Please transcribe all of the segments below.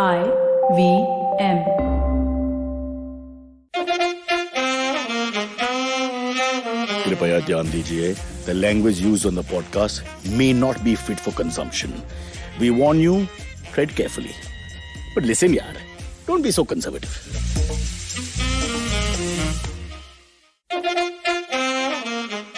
IVM. कृपया ध्यान दीजिए. The language used on the podcast may not be fit for consumption. We warn you, tread carefully. But listen, yaar, don't be so conservative.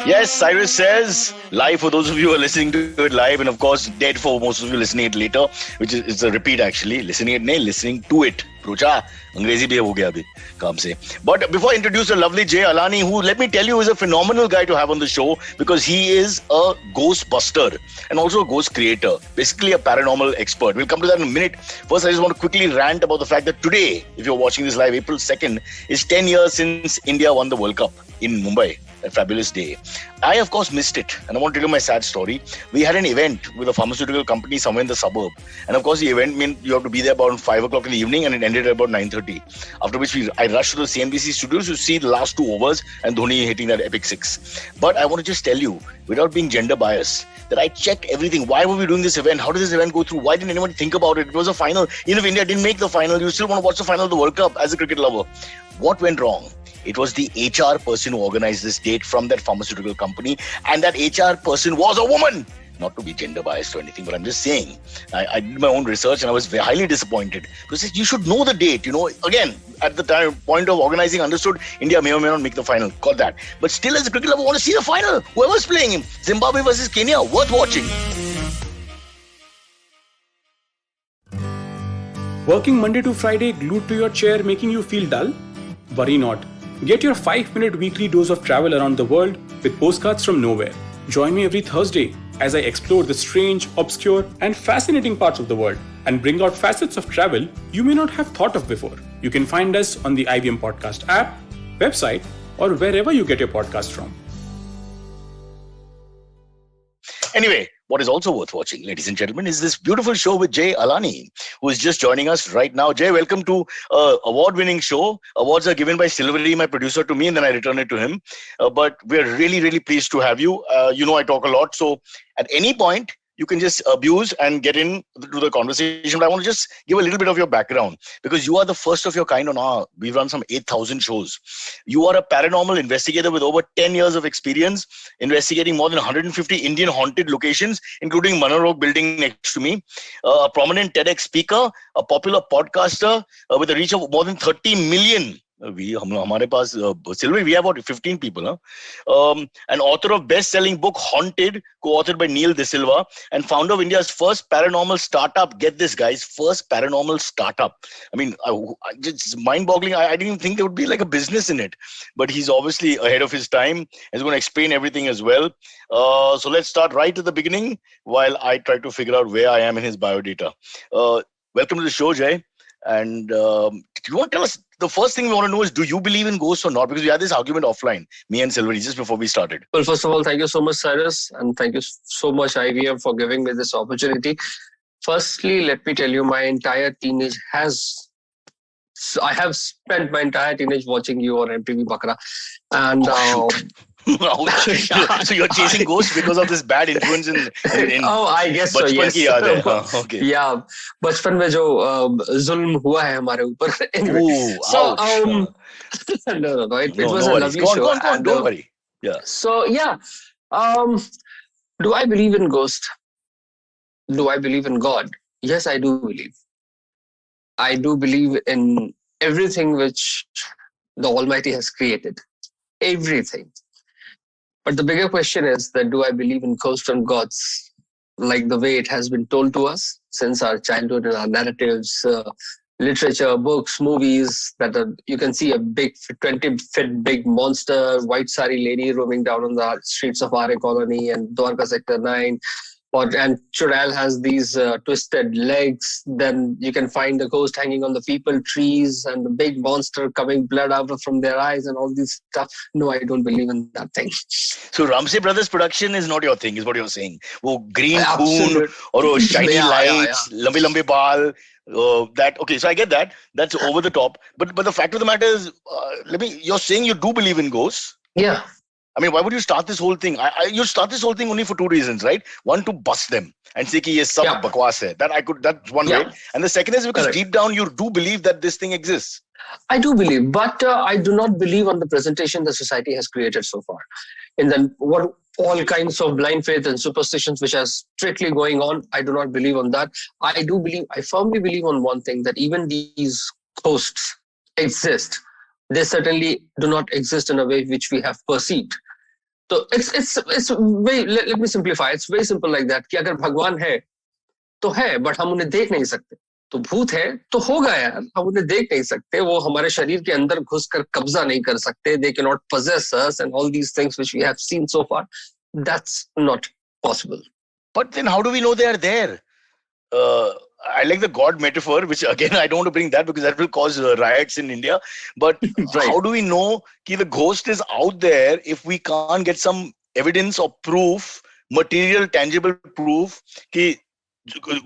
Yes, Cyrus says live for those of you who are listening to it live, and of course dead for most of you listening it later, which is it's a repeat actually. Listening to it. Procha, अंग्रेजी भी हो गया अभी काम से. But before I introduce the lovely Jay Alani, who let me tell you is a phenomenal guy to have on the show because he is a ghostbuster and also a ghost creator, basically a paranormal expert. We'll come to that in a minute. First, I just want to quickly rant about the fact that today, if you're watching this live, April 2nd, is 10 years since India won the World Cup in Mumbai. A fabulous day. I, of course, missed it. And I want to tell you my sad story. We had an event with a pharmaceutical company somewhere in the suburb. And of course, the event meant you have to be there about 5 o'clock in the evening and it ended at about 9:30. After which I rushed to the CNBC studios to see the last 2 overs and Dhoni hitting that epic six. But I want to just tell you, without being gender biased, that I checked everything. Why were we doing this event? How did this event go through? Why didn't anyone think about it? It was a final. Even if India didn't make the final, you still want to watch the final of the World Cup as a cricket lover. What went wrong? It was the HR person who organized this date from that pharmaceutical company. And that HR person was a woman. Not to be gender biased or anything, but I'm just saying. I did my own research and I was highly disappointed. Because you should know the date. You know, again, at the time, point of organizing, understood India may or may not make the final. Got that. But still, as a cricket lover, I want to see the final. Whoever's playing him. Zimbabwe versus Kenya. Worth watching. Working Monday to Friday glued to your chair making you feel dull? Worry not. Get your 5-minute weekly dose of travel around the world with postcards from nowhere. Join me every Thursday as I explore the strange, obscure, and fascinating parts of the world and bring out facets of travel you may not have thought of before. You can find us on the IVM Podcast app, website, or wherever you get your podcast from. Anyway, what is also worth watching, ladies and gentlemen, is this beautiful show with Jay Alani, who is just joining us right now. Jay, welcome to award-winning show. Awards are given by Silvery, my producer, to me, and then I return it to him. But we're really, really pleased to have you. You know I talk a lot, so at any point, you can just abuse and get into the conversation. But I want to just give a little bit of your background because you are the first of your kind on our. We've run some 8,000 shows. You are a paranormal investigator with over 10 years of experience investigating more than 150 Indian haunted locations, including Manor Oak building next to me. A prominent TEDx speaker, a popular podcaster with a reach of more than 30 million. We have about 15 people. An author of best-selling book Haunted, co-authored by Neil De Silva, and founder of India's first paranormal startup. Get this, guys, first paranormal startup. I mean, it's mind-boggling. I didn't even think there would be like a business in it, but he's obviously ahead of his time. He's going to explain everything as well. So let's start right at the beginning while I try to figure out where I am in his biodata. Welcome to the show, Jay. And do you want to tell us, the first thing we want to know is, do you believe in ghosts or not? Because we had this argument offline, me and Silvery, just before we started. Well, first of all, thank you so much, Cyrus. And thank you so much, IVM, for giving me this opportunity. Firstly, let me tell you, my entire teenage I have spent my entire teenage watching you on MTV Bakra. And so you're chasing ghosts because of this bad influence in oh, I guess so, yes. की याद है. Okay. Yeah, बचपन में जो जुल्म हुआ है हमारे ऊपर. Anyway, Ooh, so no, it was a lovely go show. On, don't worry. Yeah. So yeah, do I believe in ghosts? Do I believe in God? Yes, I do believe. I do believe in everything which the Almighty has created. Everything. But the bigger question is that do I believe in ghosts and gods like the way it has been told to us since our childhood and our narratives, literature, books, movies, that you can see a big 20-foot big monster, white sari lady roaming down on the streets of RA Colony and Dwarka Sector 9. And Chudail has these twisted legs. Then you can find the ghost hanging on the people trees and the big monster coming blood out from their eyes and all this stuff. No, I don't believe in that thing. So Ramsey Brothers production is not your thing, is what you're saying. Wo green coon or shiny lights, lambe baal. That okay, so I get that. That's over the top. But the fact of the matter is, you're saying you do believe in ghosts. Yeah. I mean, why would you start this whole thing? You start this whole thing only for two reasons, right? One, to bust them and say कि ये सब Yeah. बकवास है. That's one way. Yeah. And the second is because Correct. deep down you do believe that this thing exists. I do believe, but I do not believe on the presentation the society has created so far. In the what all kinds of blind faith and superstitions which are strictly going on, I do not believe on that. I firmly believe on one thing, that even these ghosts exist. They certainly do not exist in a way which we have perceived. So it's very, let me simplify. It's very simple like that. कि अगर भगवान है तो है, but हम उन्हें देख नहीं सकते. तो भूत है तो होगा यार, हम उन्हें देख नहीं सकते, वो हमारे शरीर के अंदर घुसकर कब्जा नहीं कर सकते. They cannot possess us and all these things which we have seen so far. That's not possible. But then how do we know they are there? I like the God metaphor, which again, I don't want to bring that because that will cause riots in India. But Right. how do we know that the ghost is out there if we can't get some evidence or proof, material, tangible proof that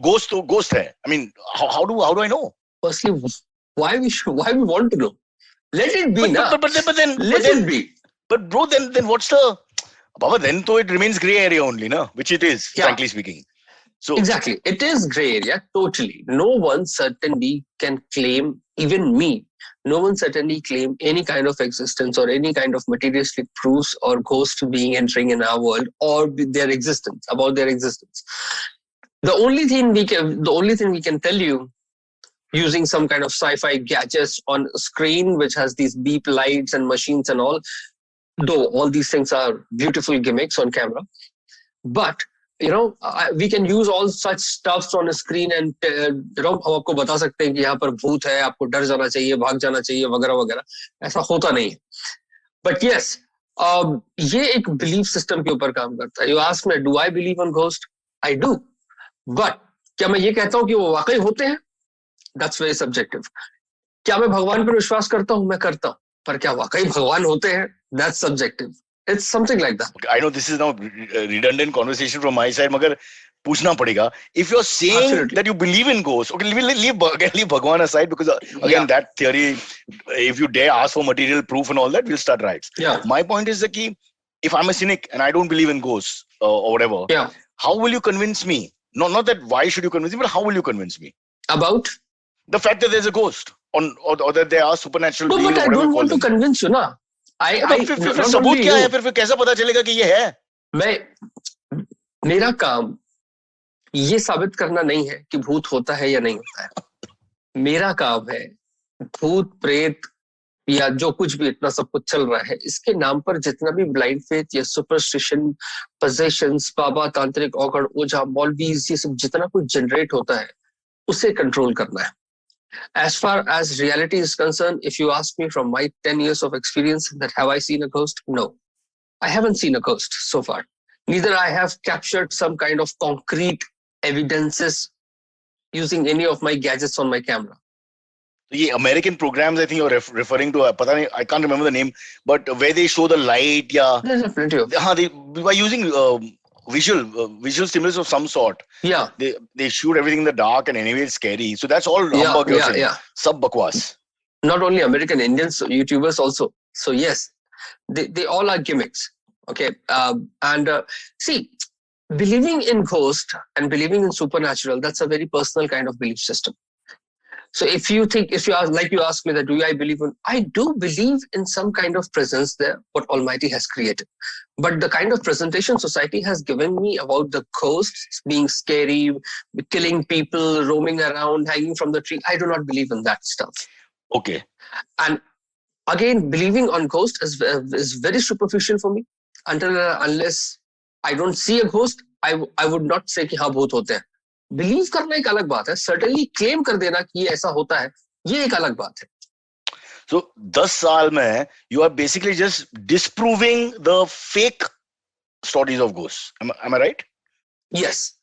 ghost hai? I mean, how do I know? Firstly, why we want to know? Let it be now. But then, Let it be. But bro, then what's the Baba? Then though it remains grey area only, na? Which it is, Yeah. frankly speaking. So Exactly. It is gray area, totally. No one certainly can claim, even me, no one certainly claim any kind of existence or any kind of materialistic proofs or ghost being entering in our world or their existence, about their existence. The only thing we can tell you, using some kind of sci-fi gadgets on a screen which has these beep lights and machines and all, though all these things are beautiful gimmicks on camera, but we can use all such stuffs on a screen and हम आपको बता सकते हैं कि यहाँ पर भूत है, आपको डर जाना चाहिए, भाग जाना चाहिए, वगैरह वगैरह. ऐसा होता नहीं है. But yes, ये एक belief system के ऊपर काम करता है. You ask me, do I believe on ghost? I do. But क्या मैं ये कहता हूँ कि वो वाकई होते हैं? That's very subjective. क्या मैं भगवान पर विश्वास करता हूँ? मैं करता हूँ. पर क्या वाकई भगवान होते हैं? That's subjective. It's something like that. Okay, I know this is now a redundant conversation from my side, मगर पूछना पड़ेगा. If you're saying Absolutely. that you believe in ghosts, okay, leave Bhagwan aside because again Yeah. that theory, if you dare ask for material proof and all that, we'll start riots. Yeah. My point is that if I'm a cynic and I don't believe in ghosts or whatever, Yeah. how will you convince me? Not that why should you convince me, but how will you convince me? About? The fact that there's a ghost or that there are supernatural No, beings. but I whatever you don't call want to them. convince you, ना. फिर not सबूत only क्या you. है? फिर कैसा पता चलेगा कि ये है? मेरा काम ये साबित करना नहीं है कि भूत होता है या नहीं होता है. मेरा काम है भूत प्रेत या जो कुछ भी इतना सब कुछ चल रहा है, इसके नाम पर जितना भी ब्लाइंड फेथ या सुपरस्टिशन, पोजेशंस, बाबा, तांत्रिक, औघड़, ओझा, मौलवीज, ये सब जितना कुछ जनरेट होता है, उसे कंट्रोल करना है. As far as reality is concerned, if you ask me from my 10 years of experience that have I seen a ghost? No, I haven't seen a ghost so far. Neither I have captured some kind of concrete evidences using any of my gadgets on my camera. ये American programs, I think you're referring to, पता नहीं, I can't remember the name, but where they show the light, yeah. There's plenty of. हाँ, they by using visual stimulus of some sort. Yeah. They shoot everything in the dark and anyway it's scary. So that's all humbug you're saying. Sab bakwas. Not only American, Indians, YouTubers also. So yes, they all are gimmicks. Okay. See, believing in ghost and believing in supernatural, that's a very personal kind of belief system. So if you ask, like you asked me that, do I believe in? I do believe in some kind of presence there, what Almighty has created. But the kind of presentation society has given me about the ghosts being scary, killing people, roaming around, hanging from the tree, I do not believe in that stuff. Okay. And again, believing on ghosts is very superficial for me. Unless I don't see a ghost, I would not say कि हाँ भूत होते हैं. Believe करना एक अलग बात है. सर्टेनली क्लेम कर देना कि ये ऐसा होता है, ये एक अलग बात है. So 10 साल में you are basically just disproving the fake stories of ghosts. Am I right? Yes,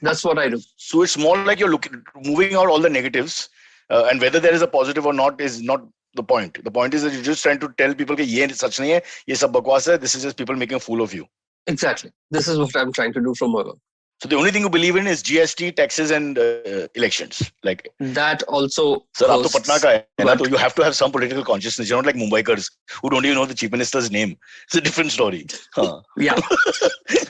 that's what I do. So it's more like you're moving out all the negatives, and whether there is a positive or not is not the point. The point is that you're just trying to tell people कि ये सच नहीं है, ये सब बकवास है. This is just people making a fool of you. Exactly. This is what I'm trying to do from my work. So the only thing you believe in is GST, taxes, and elections. Like, That also sir, आप तो hosts, Patna का है ना, but तो you have to have some political consciousness. You're not like Mumbaikars who don't even know the chief minister's name. It's a different story. Huh. yeah,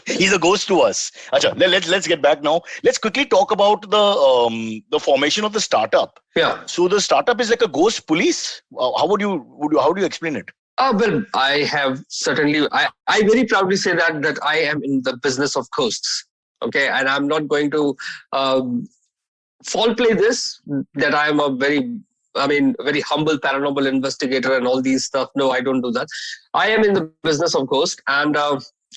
He's a ghost to us. Acha, let's get back now. Let's quickly talk about the formation of the startup. yeah. So the startup is like a ghost police. How do you explain it? Well, I have certainly, I very proudly say that I am in the business of ghosts. Okay, and I'm not going to fall play this, that I am a very humble paranormal investigator and all these stuff. No, I don't do that. I am in the business of ghost, and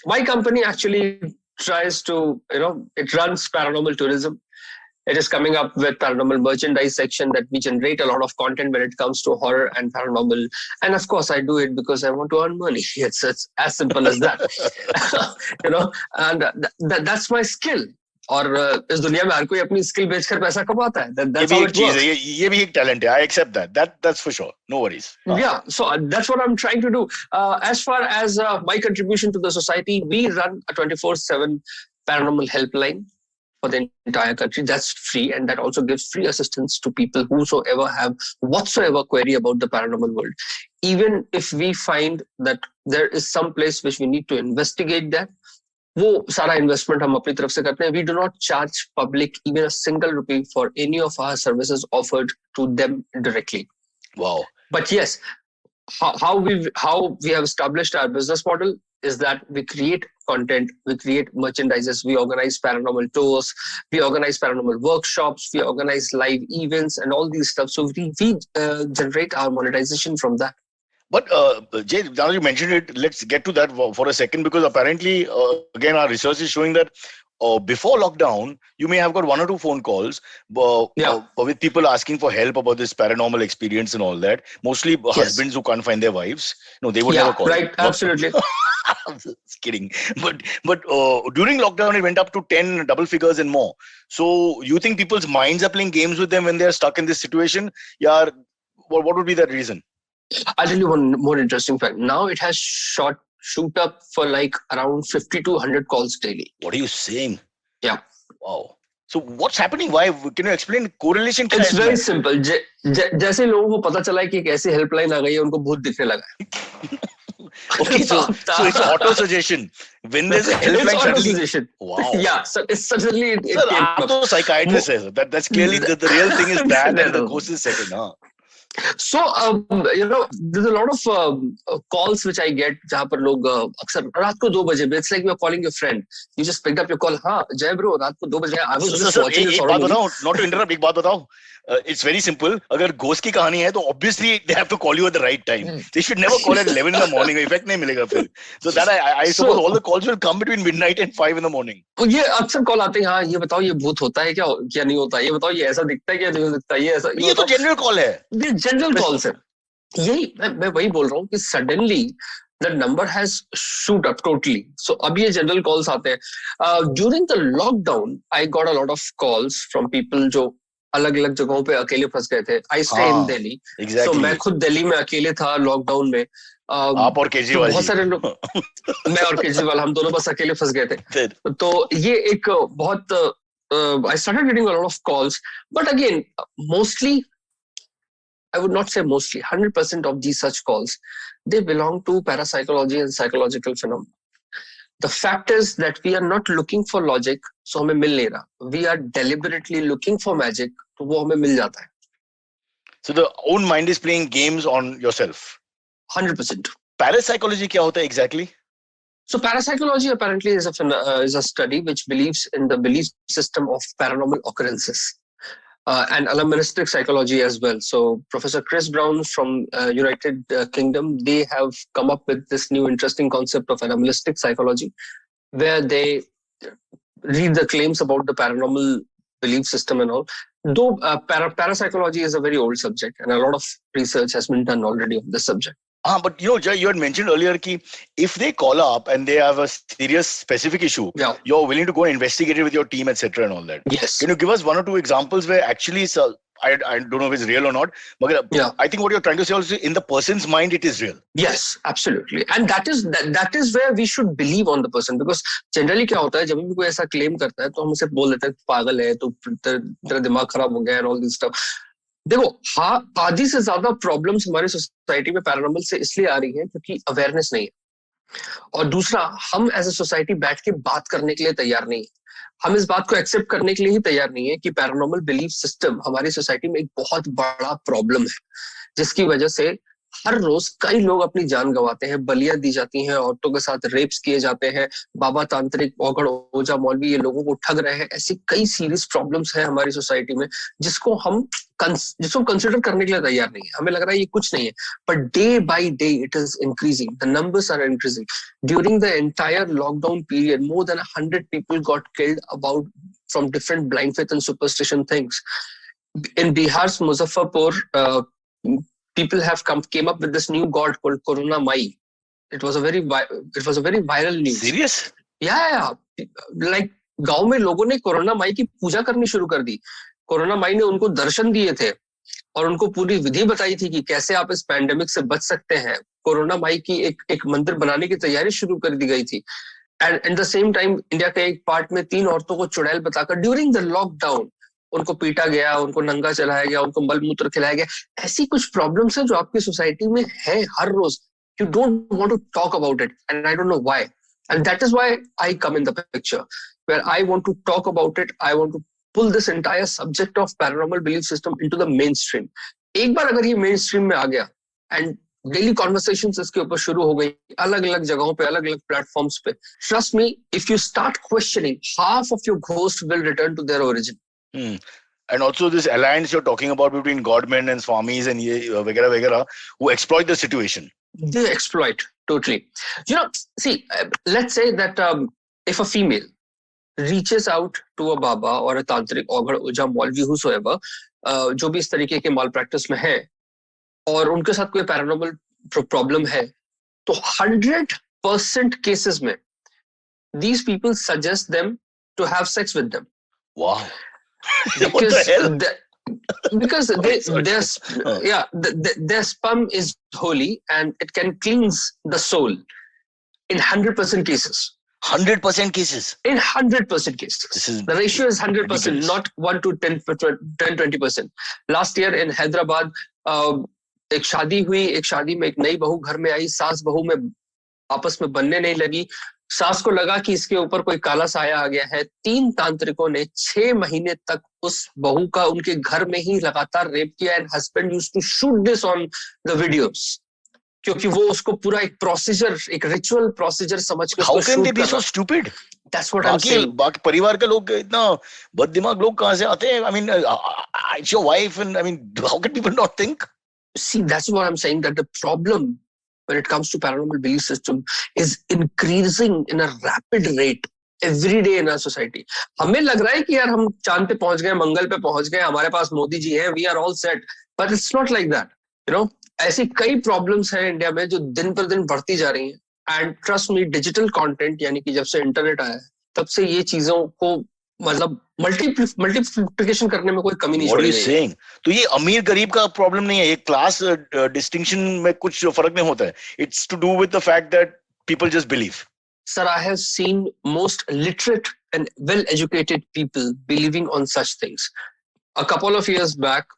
my company actually tries to, it runs paranormal tourism. It is coming up with paranormal merchandise section that we generate a lot of content when it comes to horror and paranormal. And of course, I do it because I want to earn money. It's as simple as that. And that's my skill. और इस दुनिया में हर कोई अपनी skill बेचकर पैसा कमाता है. That's how it works. ये भी एक talent है. I accept that. That's for sure. No worries. Yeah, so that's what I'm trying to do. As far as my contribution to the society, we run a 24/7 paranormal helpline for the entire country. That's free, and that also gives free assistance to people whosoever have whatsoever query about the paranormal world. Even if we find that there is some place which we need to investigate that, वो सारा investment हम अपनी तरफ से करते हैं. We do not charge public even a single rupee for any of our services offered to them directly. Wow. But yes, how we have established our business model is that we create content, we create merchandises, we organize paranormal tours, we organize paranormal workshops, we organize live events and all these stuff. So we generate our monetization from that. But Jay, now you mentioned it, let's get to that for a second, because apparently, again, our research is showing that before lockdown, you may have got one or two phone calls with people asking for help about this paranormal experience and all that. Mostly husbands who can't find their wives. No, they would never call. Right, absolutely. I'm just kidding. But during lockdown, it went up to 10 double figures and more. So you think people's minds are playing games with them when they're stuck in this situation? Yeah. What would be that reason? I'll tell you one more interesting fact. Now it has shoot up for like around 50 to 100 calls daily. What are you saying? Yeah. Wow. So what's happening? Why? Can you explain correlation? It's very simple. जैसे लोगों को पता चला कि एक ऐसी helpline आ गई है, उनको भूत दिखने लगा है. Okay, so it's auto suggestion. When there's a helpline, it's auto suggestion. Wow. Yeah, so it's suddenly it Sir, came I'm a psychiatrist. That's clearly the real thing is that, and the ghost is second. Huh? So there's a lot of calls which I get जहाँ पर लोग अक्सर रात को 2 बजे, it's like you're calling your friend. You just picked up your call. हाँ जय bro, रात को 2 बजे I was just watching this horror movie. Not to interrupt, एक बात बताओ. It's very simple. अगर ghost की कहानी है तो obviously they have to call you at the right time. They should never call at 11 in the morning. Effect नहीं मिलेगा फिर. So that I suppose all the calls will come between midnight and 5 in the morning. ये अक्सर call आते हैं. हाँ ये बताओ ये भूत होता है क्या नहीं होता है. ये बताओ ये ऐसा दिखता है क्या नहीं दिखता है. ये तो जनरल कॉल है. ये जनरल कॉल्स है. यही मैं वही बोल रहा हूँ कि suddenly the number has shoot up totally. So अब ये general calls आते हैं. During the lockdown, I got a lot of calls from people जो अलग अलग जगहों पे अकेले फंस गए थे. I stay in Delhi. Exactly. So मैं खुद दिल्ली में अकेले था लॉकडाउन में. आप और केजरीवाल बहुत सारे लोग मैं और केजरीवाल हम दोनों बस अकेले फंस गए थे. तो ये एक बहुत I started getting a lot of calls, but again mostly, I would not say mostly, 100% of these such calls, they belong to parapsychology and psychological phenomena. The fact is that we are not looking for logic, so हमें मिल नहीं रहा. We are deliberately looking for magic, तो वो हमें मिल जाता है. So the own mind is playing games on yourself. 100%. Parapsychology क्या होता है exactly? So parapsychology apparently is a study which believes in the belief system of paranormal occurrences. And animalistic psychology as well. So Professor Chris Brown from United Kingdom, they have come up with this new interesting concept of animalistic psychology, where they read the claims about the paranormal belief system and all. Though parapsychology is a very old subject, and a lot of research has been done already on this subject. But Jay, you had mentioned earlier that if they call up and they have a serious specific issue, you're willing to go and investigate it with your team, etc. and all that. Yes. Can you give us one or two examples where actually I don't know if it's real or not, but I think what you're trying to say also, in the person's mind it is real. Yes, absolutely. And that is where we should believe on the person, because generally क्या होता है, जब भी कोई ऐसा claim करता है तो हम उसे बोल देते हैं पागल है, तो तेरा दिमाग खराब हो गया and all this stuff. देखो, आधी से ज्यादा प्रॉब्लम्स हमारे सोसाइटी में पैरानॉर्मल से इसलिए आ रही हैं क्योंकि अवेयरनेस नहीं है, और दूसरा, हम एज ए सोसाइटी बैठ के बात करने के लिए तैयार नहीं है. हम इस बात को एक्सेप्ट करने के लिए ही तैयार नहीं है कि पैरानॉर्मल बिलीफ सिस्टम हमारी सोसाइटी में एक बहुत बड़ा प्रॉब्लम है, जिसकी वजह से हर रोज कई लोग अपनी जान गंवाते हैं, बलियां दी जाती हैं, औरतों के साथ रेप्स किए जाते हैं, बाबा तांत्रिक औगड़ ओझा मौलवी ये लोगों को ठग रहे हैं. ऐसी कई सीरियस प्रॉब्लम्स हैं हमारी सोसाइटी में जिसको कंसिडर करने के लिए तैयार नहीं है. हमें लग रहा है ये कुछ नहीं है, पर day by day it is increasing, the numbers are increasing. During the entire lockdown period more than 100 people got killed about from different blind faith and superstition things. In Bihar's Muzaffarpur, people have came up with this new god called Corona Mai. It was a very viral news. Serious? Yeah. Like गांव में लोगों ने corona माई की पूजा करनी शुरू कर दी. Corona माई ने उनको दर्शन दिए थे और उनको पूरी विधि बताई थी कि कैसे आप इस पैंडेमिक से बच सकते हैं. कोरोना माई की एक मंदिर बनाने की तैयारी शुरू कर दी गई थी. And at the same time India के एक पार्ट में 3 औरतों को चुड़ैल बताकर ड्यूरिंग द लॉकडाउन उनको पीटा गया, उनको नंगा चलाया गया, उनको मल मूत्र खिलाया गया. ऐसी कुछ प्रॉब्लम्स हैं जो आपकी सोसाइटी में है हर रोज. You don't want to talk about it and I don't know why. And that is why I come in the picture, where I want to talk about it. I want to pull this entire subject of paranormal belief system into the mainstream. एक बार अगर ये main stream में आ गया and daily conversations इसके ऊपर शुरू हो गई अलग अलग जगहों पे, अलग अलग प्लेटफॉर्म्स पे, trust me, if you start questioning, half of your ghost will return to their origin. And also this alliance you're talking about between godmen and swamis and vagera, who exploit the situation. They exploit, totally. You know, see, let's say that if a female reaches out to a baba or a tantric or oja maulvi whosoever, जो भी इस तरीके के माल practice में है और उनके साथ कोई पैरानॉर्मल प्रॉब्लम है, तो 100% केसेस में these people suggest them to have sex with them. Wow. Because their sperm is holy and it can cleanse the soul in 100% cases. 100% cases? In 100% cases. The ratio is 100%, not 1 to 10-20%. Last year in Hyderabad, एक शादी हुई, एक शादी में एक नई बहू घर में आई, सास बहू में आपस में बनने नहीं लगी. सास को लगा कि इसके ऊपर कोई काला साया आ गया है. 3 तांत्रिकों ने 6 महीने तक उस बहू का उनके घर में ही लगातार रेप किया. And husband used to shoot this on the videos, क्योंकि वो उसको पूरा एक प्रोसीजर, एक रिचुअल प्रोसीजर समझ के How can they be so stupid? That's what I'm saying. बाकी परिवार के लोग इतना बददिमाग लोग कहाँ से आते हैं? I mean, it's your wife, and I mean, how can people not think? See, that's what I'm saying, that the problem when it comes to paranormal belief system is increasing in a rapid rate every day in our society. हमें लग रहा है कि यार हम चांद पे पहुंच गए, मंगल पे पहुंच गए, हमारे पास मोदी जी हैं, we are all set, but it's not like that. You know, ऐसी कई प्रॉब्लम्स हैं इंडिया में जो दिन पर दिन बढ़ती जा रही हैं. And trust me, digital content यानी कि जब से इंटरनेट आया है तब से ये चीजों को मतलब मल्टीप्लिकेशन करने में कोई कमी नहीं छोड़ी है. तो ये अमीर गरीब का प्रॉब्लम नहीं है, ये क्लास डिस्टिंक्शन में कुछ फर्क नहीं होता है. It's to do with the fact that people just believe. Sir, I have seen most literate and well-educated people believing on such things. A couple of years back,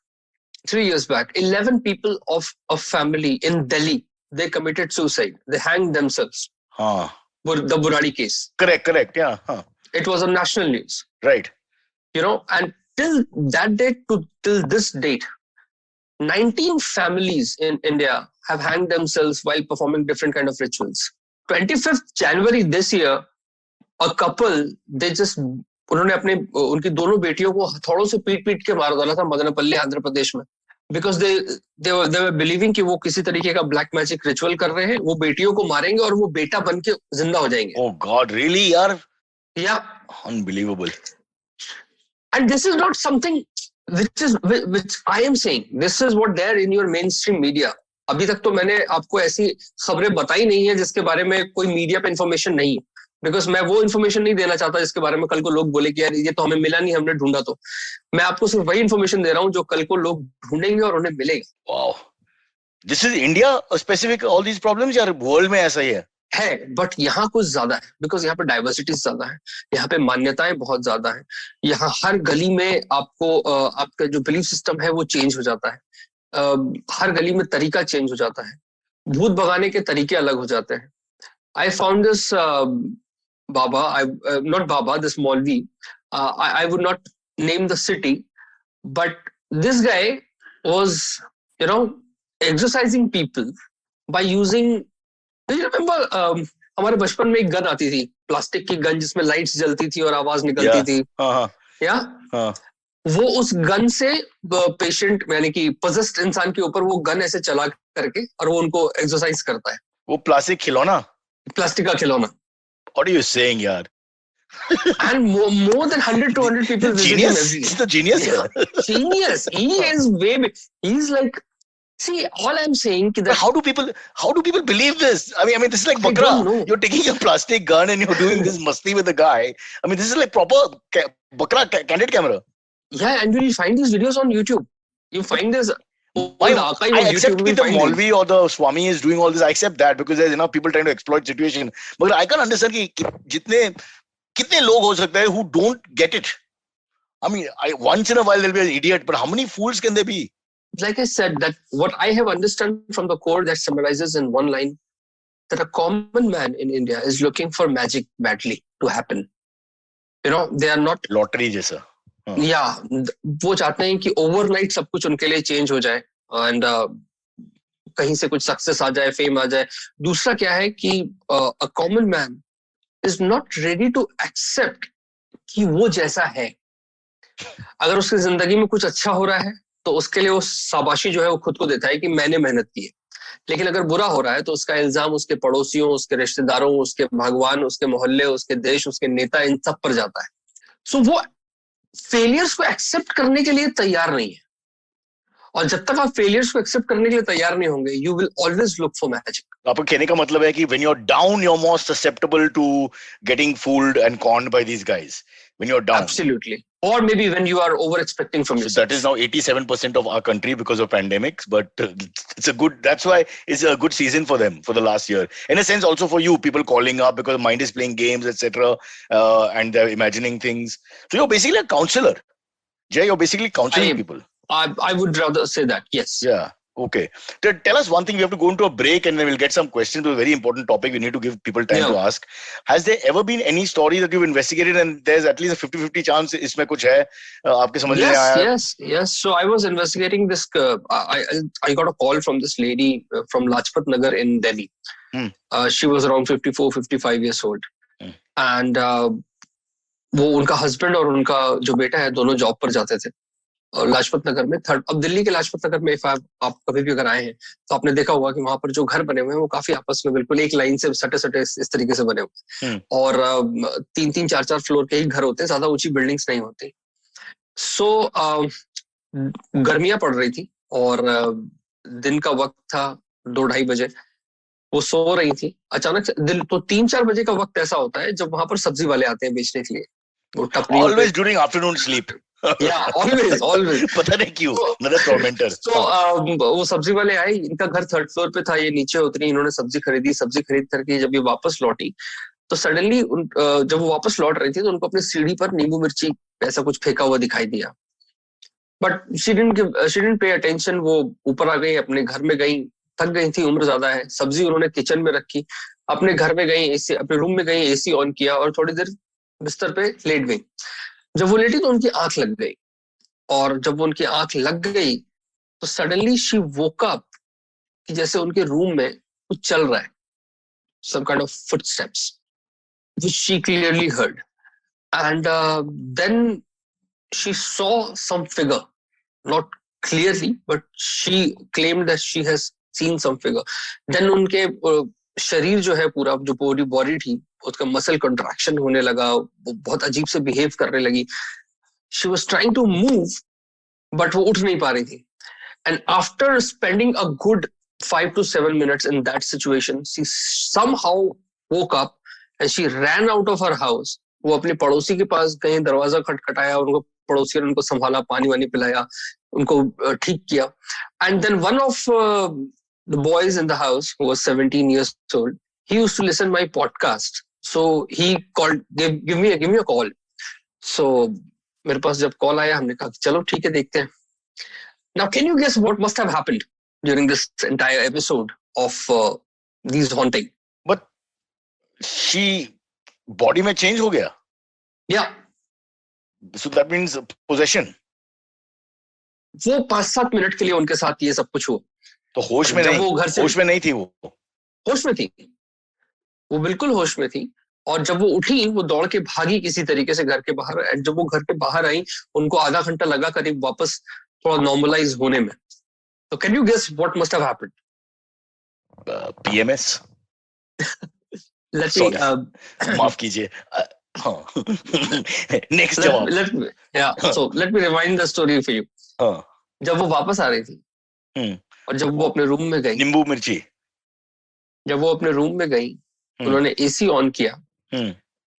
3 years back, 11 people of a family in Delhi, they committed suicide. They hanged themselves. The Buradi case. Correct, yeah. It was on national news. Right. You know, and till that date till this date, 19 families in India have hanged themselves while performing different kind of rituals. 25th January this year, a couple, उन्होंने उनकी दोनों बेटियों को हथौड़ों से पीट के मार डाला था मदनपल्ली, आंध्र प्रदेश में. Because they were believing कि वो किसी तरीके का black magic ritual कर रहे हैं, वो बेटियों को मारेंगे और वो बेटा बन के जिंदा हो जाएंगे. Oh God, really, यार? Yeah. Unbelievable. And this is not something which I am saying. This is what there in your mainstream media. अभी तक तो मैंने आपको ऐसी खबरें बताई नहीं है जिसके बारे में कोई मीडिया पे इंफॉर्मेशन नहीं है. बिकॉज मैं वो इन्फॉर्मेशन नहीं देना चाहता जिसके बारे में कल को लोग बोले कि यार ये तो हमें मिला नहीं, हमने ढूंढा। तो मैं आपको सिर्फ वही इन्फॉर्मेशन दे रहा हूँ जो कल को लोग ढूंढेंगे और उन्हें मिलेगा। Wow, this is India specific all these problems या वर्ल्ड में ऐसा ही है? बट यहाँ कुछ ज्यादा है, बिकॉज यहाँ पे डाइवर्सिटी ज्यादा है, यहाँ पे मान्यताएं बहुत ज्यादा है। यहाँ हर गली में आपको आपका जो बिलीफ सिस्टम है वो चेंज हो जाता है। हर गली में तरीका चेंज हो जाता है, भूत भगाने के तरीके अलग हो जाते हैं। I found this Baba, not Baba, this Maulvi. I would not name the city, but this guy was, exercising people by using. Do you remember? हमारे बचपन में एक गन आती थी, प्लास्टिक की गन जिसमें लाइट्स जलती थी और आवाज निकलती थी। या वो उस गन से पेशेंट यानी कि पजेस्ड इंसान के ऊपर वो गन ऐसे चला करके और वो उनको एक्सरसाइज करता है। वो प्लास्टिक खिलौना, प्लास्टिक का खिलौना। What are you saying, yaar? And more than 100-200 people visit him every year. He's the genius. Yeah, genius. He is way big. He's like, see, all I'm saying that. But how do people believe this? I mean, this is like Bakra. You're taking a plastic gun and you're doing this masti with the guy. I mean, this is like proper Bakra candid camera. Yeah, and you'll find these videos on YouTube. You find this. I accept that the Maulvi or the Swami is doing all this. I accept that because there's enough people trying to exploit situation. But I can't understand कि कितने लोग हो सकते हैं who don't get it. I mean, once in a while there'll be an idiot, but how many fools can there be? Like I said, that what I have understood from the core that summarizes in one line that a common man in India is looking for magic badly to happen. They are not lottery जैसा. या वो चाहते हैं कि overnight सब कुछ उनके लिए चेंज हो जाए एंड कहीं से कुछ सक्सेस आ जाए, फेम आ जाए। दूसरा क्या है कि a common man is not ready to accept कि वो जैसा है। अगर उसकी जिंदगी में कुछ अच्छा हो रहा है तो उसके लिए वो शाबाशी जो है वो खुद को देता है कि मैंने मेहनत की है, लेकिन अगर बुरा हो रहा है तो उसका इल्जाम उसके पड़ोसियों, उसके रिश्तेदारों, उसके भगवान, उसके मोहल्ले, उसके देश, उसके नेता, इन सब पर जाता है। सो वो फेलियर्स को एक्सेप्ट करने के लिए तैयार नहीं है, और जब तक आप फेलियर्स को एक्सेप्ट करने के लिए तैयार नहीं होंगे, you will always look for magic. आपका कहने का मतलब है कि when you're down you're more susceptible to getting fooled and conned by these guys when you're down. Absolutely. Or maybe when you are over expecting from yourself. So that is now 87% of our country because of pandemics, but that's why it's a good season for them for the last year. In a sense also for you, people calling up because mind is playing games, etc. And they're imagining things. So you're basically a counselor. Jay, you're basically counseling people. I would rather say that, yes. Yeah. Okay. Tell us one thing. We have to go into a break and then we'll get some questions. It's a very important topic. We need to give people time to ask. Has there ever been any story that you've investigated and there's at least a 50-50 chance इसमें कुछ है आपके समझ में आया? Yes. So I was investigating this. I got a call from this lady from Lajpat Nagar in Delhi. She was around 54-55 years old. And वो उनका husband और उनका जो बेटा है दोनों जॉब पर जाते थे और लाजपत नगर में अब दिल्ली के लाजपत नगर में आप कभी भी अगर आए हैं तो आपने देखा होगा कि वहां पर जो घर बने हुए हैं वो काफी आपस में बिल्कुल एक लाइन से सटे इस तरीके से बने हुए हैं, और 3-3, 4-4 फ्लोर के ही घर होते हैं, ज्यादा ऊंची बिल्डिंग्स नहीं होती। सो गर्मियां पड़ रही थी और दिन का वक्त था 2-2:30 बजे, वो सो रही थी। अचानक तो 3-4 बजे का वक्त ऐसा होता है जब वहां पर सब्जी वाले आते हैं बेचने के लिए। Always during afternoon sleep. Yeah, always. पता नहीं क्यों, another tormentor. So वो सब्जी वाले आए, इनका घर 3rd फ्लोर पे था, ये नीचे उतरी, इन्होंने सब्जी खरीद करके जब ये वापस लौटी तो सडनली जब वो वापस लौट रही थी तो उनको अपने सीढ़ी पर नींबू मिर्ची ऐसा कुछ फेंका हुआ दिखाई दिया। But she didn't pay attention. वो ऊपर आ गई, अपने घर में गई, थक गई थी, उम्र ज्यादा है। सब्जी उन्होंने किचन में रखी, अपने घर में गई, एसी अपने रूम में गई, एसी ऑन किया और थोड़ी देर बिस्तर पे लेट गई। जब वो लेटी तो उनकी आंख लग गई, और जब वो उनकी आंख लग गई तो सडनली शी वोक अप कि जैसे उनके रूम में कुछ चल रहा है, some kind of footsteps which she clearly heard, and then she saw some figure, not clearly but she claimed that she has seen some figure. Then उनके शरीर जो है पूरा जो पूरी बॉडी थी उसका मसल कंट्रैक्शन होने लगा, वो बहुत अजीब से बिहेव करने लगी। She was trying to move but वो उठ नहीं पा रही थी। And after spending a good 5 to 7 minutes in that situation, she somehow woke up and she ran out of her house. वो अपने पड़ोसी के पास कहीं दरवाजा खटखटाया, उनको पड़ोसी ने उनको संभाला, पानी वानी पिलाया, उनको ठीक किया. And then one of the boys in the house who was 17 years old, he used to listen my podcast. So he called, give me a call. So मेरे पास जब कॉल आया, हमने कहा चलो ठीक है, देखते हैं. Now can you guess what must have happened during this entire episode of these haunting? But she body में change हो गया. Yeah. So that means possession. वो 5-7 मिनट के लिए उनके साथ ये सब कुछ हुआ. तो होश में नहीं, वो घर से होश में नहीं थी वो. होश में थी, वो बिल्कुल होश में थी. और जब वो उठी, वो दौड़ के भागी किसी तरीके से घर के बाहर. जब वो घर के बाहर आई, उनको आधा घंटा लगा करीब वापस थोड़ा नॉर्मलाइज होने में. तो can you guess what must have happened? PMS. Let me माफ कीजिए. नेक्स्ट जवाब. Let me remind the story for you. जब वो वापस आ रही थी और जब वो अपने रूम में गई, नींबू मिर्ची, जब वो अपने रूम में गई, उन्होंने एसी ऑन किया.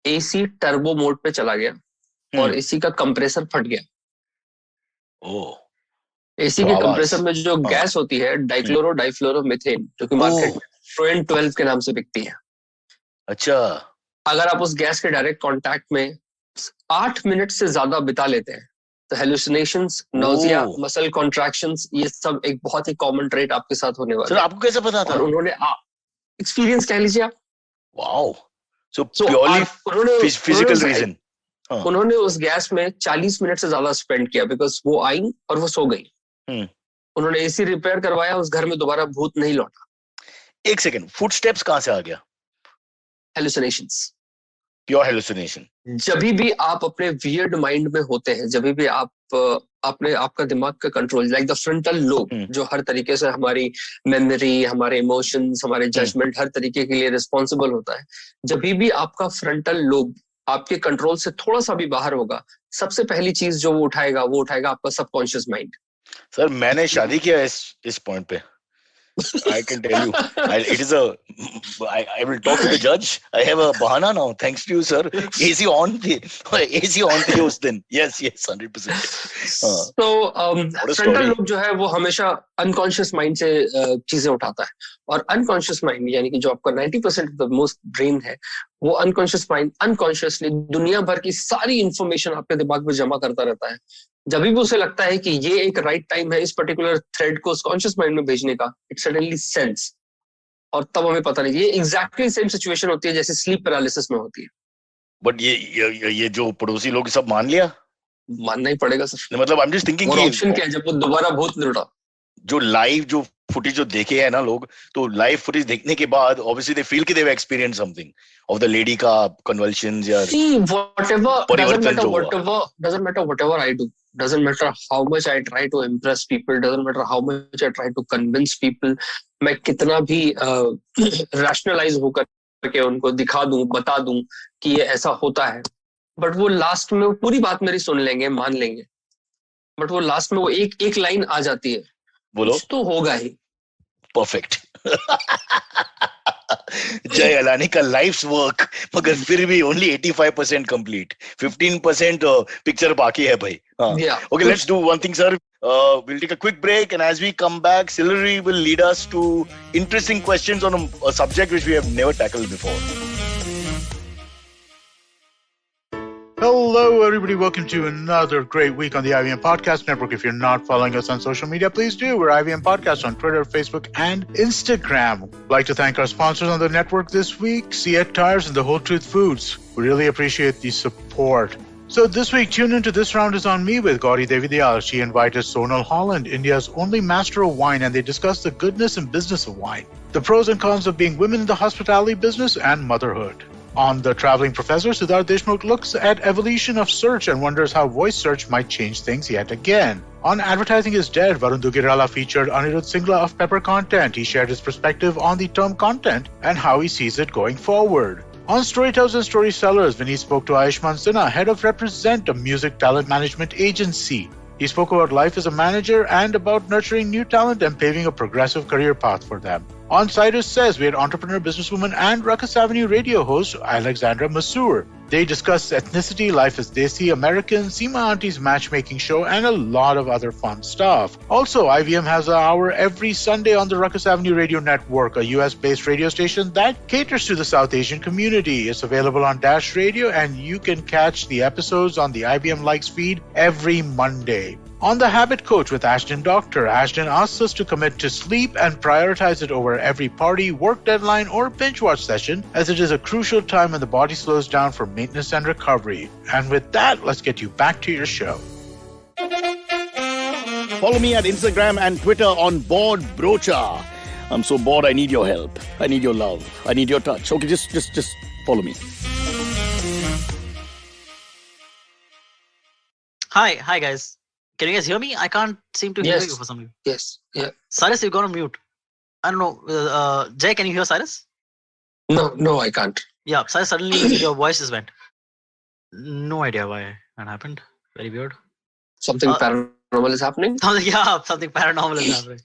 एसी टर्बो मोड पे चला गया और एसी का कंप्रेसर फट गया. एसी के कंप्रेसर में जो गैस होती है डाइक्लोरो डाइफ्लोरोमीथेन, जो कि मार्केट में ट्रोएन 12 के नाम से बिकती है. अच्छा. अगर आप उस गैस के डायरेक्ट कांटेक्ट में 8 मिनट से ज्यादा बिता लेते हैं तो हेलुसिनेशंस, नोजिया, मसल कॉन्ट्रैक्शंस, ये सब एक बहुत ही कॉमन ट्रेट आपके साथ होने वाला है. आपको कैसे पता था? और उन्होंने एक्सपीरियंस कह लीजिए आप. वाओ. सो प्योरली फिजिकल रीजन. उन्होंने उस गैस में 40 मिनट से ज्यादा स्पेंड किया बिकॉज वो आई और वो सो गई. उन्होंने एसी रिपेयर करवाया, उस घर में दोबारा भूत नहीं लौटा. एक सेकंड, फुटस्टेप्स कहां से आ गया? Hallucinations, pure hallucination. जब भी आप अपने वियर्ड माइंड में होते हैं, जब भी आप अपने आपका दिमाग का control, like the frontal lobe, जो हर तरीके से हमारी मेमोरी, हमारे इमोशंस, हमारे जजमेंट, हर तरीके के लिए रिस्पॉन्सिबल होता है. जब भी आपका फ्रंटल लोब आपके कंट्रोल से थोड़ा सा भी बाहर होगा, सबसे पहली चीज जो वो उठाएगा आपका सबकॉन्शियस माइंड. सर मैंने शादी किया इस पॉइंट पे. I can tell you, I will talk to the judge. I have a bahana now, thanks to you, sir. AC on थी उस दिन. Yes, 100%. So, frontal lobe जो है वो हमेशा unconscious mind से चीजें उठाता है. और unconscious mind यानी कि जो आपका 90% of the most brain है, वो unconscious mind unconsciously दुनिया भर की सारी information आपके दिमाग में जमा करता रहता है. जब भी उसे लगता है कि ये एक राइट टाइम है इस पर्टिकुलर थ्रेड को कॉन्शियस माइंड में भेजने का, इट सडनली सेंस. और तब हमें पता नहीं. ये एग्जैक्टली सेम सिचुएशन होती है जैसे स्लीप पैरालिसिस में होती है. बट ये जो पड़ोसी लोग सब मान लिया, मानना ही पड़ेगा सर. मतलब आई एम जस्ट थिंकिंग कि ऑप्शन क्या है जब वो दोबारा भूत लौटा. जो लाइव जो फुटेज जो देखे है ना लोग, तो लाइव फुटेज देखने के बाद ऑब्वियसली दे फील कि they have experience something of the lady का कन्वल्शंस या doesn't matter whatever I do, doesn't matter how much I try to impress people, doesn't matter how much I try to convince people, मैं कितना भी rationalize होकर के उनको दिखा दूं, बता दूं कि ये ऐसा होता है, बट वो लास्ट में पूरी बात मेरी सुन लेंगे, मान लेंगे, बट वो लास्ट में वो एक लाइन आ जाती है, बोलो तो होगा ही. परफेक्ट. जय अलानी का लाइफ्स वर्क, मगर फिर भी ओनली 85% कंप्लीट, 15% पिक्चर बाकी है भाई. Okay, let's do one thing, sir. We'll take a quick break, and as we come back, Celery will lead us to interesting questions on a subject which we have never tackled before. Hello, everybody. Welcome to another great week on the IVM Podcast Network. If you're not following us on social media, please do. We're IVM Podcast on Twitter, Facebook, and Instagram. I'd like to thank our sponsors on the network this week, Siet Tires and the Whole Truth Foods. We really appreciate the support. So this week, tune into This Round is on Me with Gauri Devidayal. She invited Sonal Holland, India's only master of wine, and they discussed the goodness and business of wine, the pros and cons of being women in the hospitality business, and motherhood. On The Traveling Professor, Siddharth Deshmukh looks at evolution of search and wonders how voice search might change things yet again. On Advertising is Dead, Varun Dugirala featured Anirudh Singla of Pepper Content. He shared his perspective on the term content and how he sees it going forward. On Storytellers and Storysellers, Vinny spoke to Ayushman Sinha, head of Represent, a music talent management agency. He spoke about life as a manager and about nurturing new talent and paving a progressive career path for them. On Cyrus Says, we had entrepreneur, businesswoman, and Ruckus Avenue radio host Alexandra Masur. They discussed ethnicity, life as Desi American, Seema Auntie's matchmaking show, and a lot of other fun stuff. Also, IVM has an hour every Sunday on the Ruckus Avenue Radio Network, a US-based radio station that caters to the South Asian community. It's available on Dash Radio, and you can catch the episodes on the IVM Likes feed every Monday. On The Habit Coach with Ashton Doctor, Ashton asks us to commit to sleep and prioritize it over every party, work deadline, or binge watch session, as it is a crucial time when the body slows down for maintenance and recovery. And with that, let's get you back to your show. Follow me at Instagram and Twitter on Bored Brocha. I'm so bored, I need your help. I need your love. I need your touch. Okay, just follow me. Hi guys. Can you guys hear me? I can't seem to hear you for some reason. Yes. Yeah. Cyrus, you've gone on mute. I don't know. Jay, can you hear Cyrus? No, I can't. Yeah, Cyrus, suddenly your voice just went. No idea why that happened. Very weird. Something paranormal is happening? Something paranormal is happening.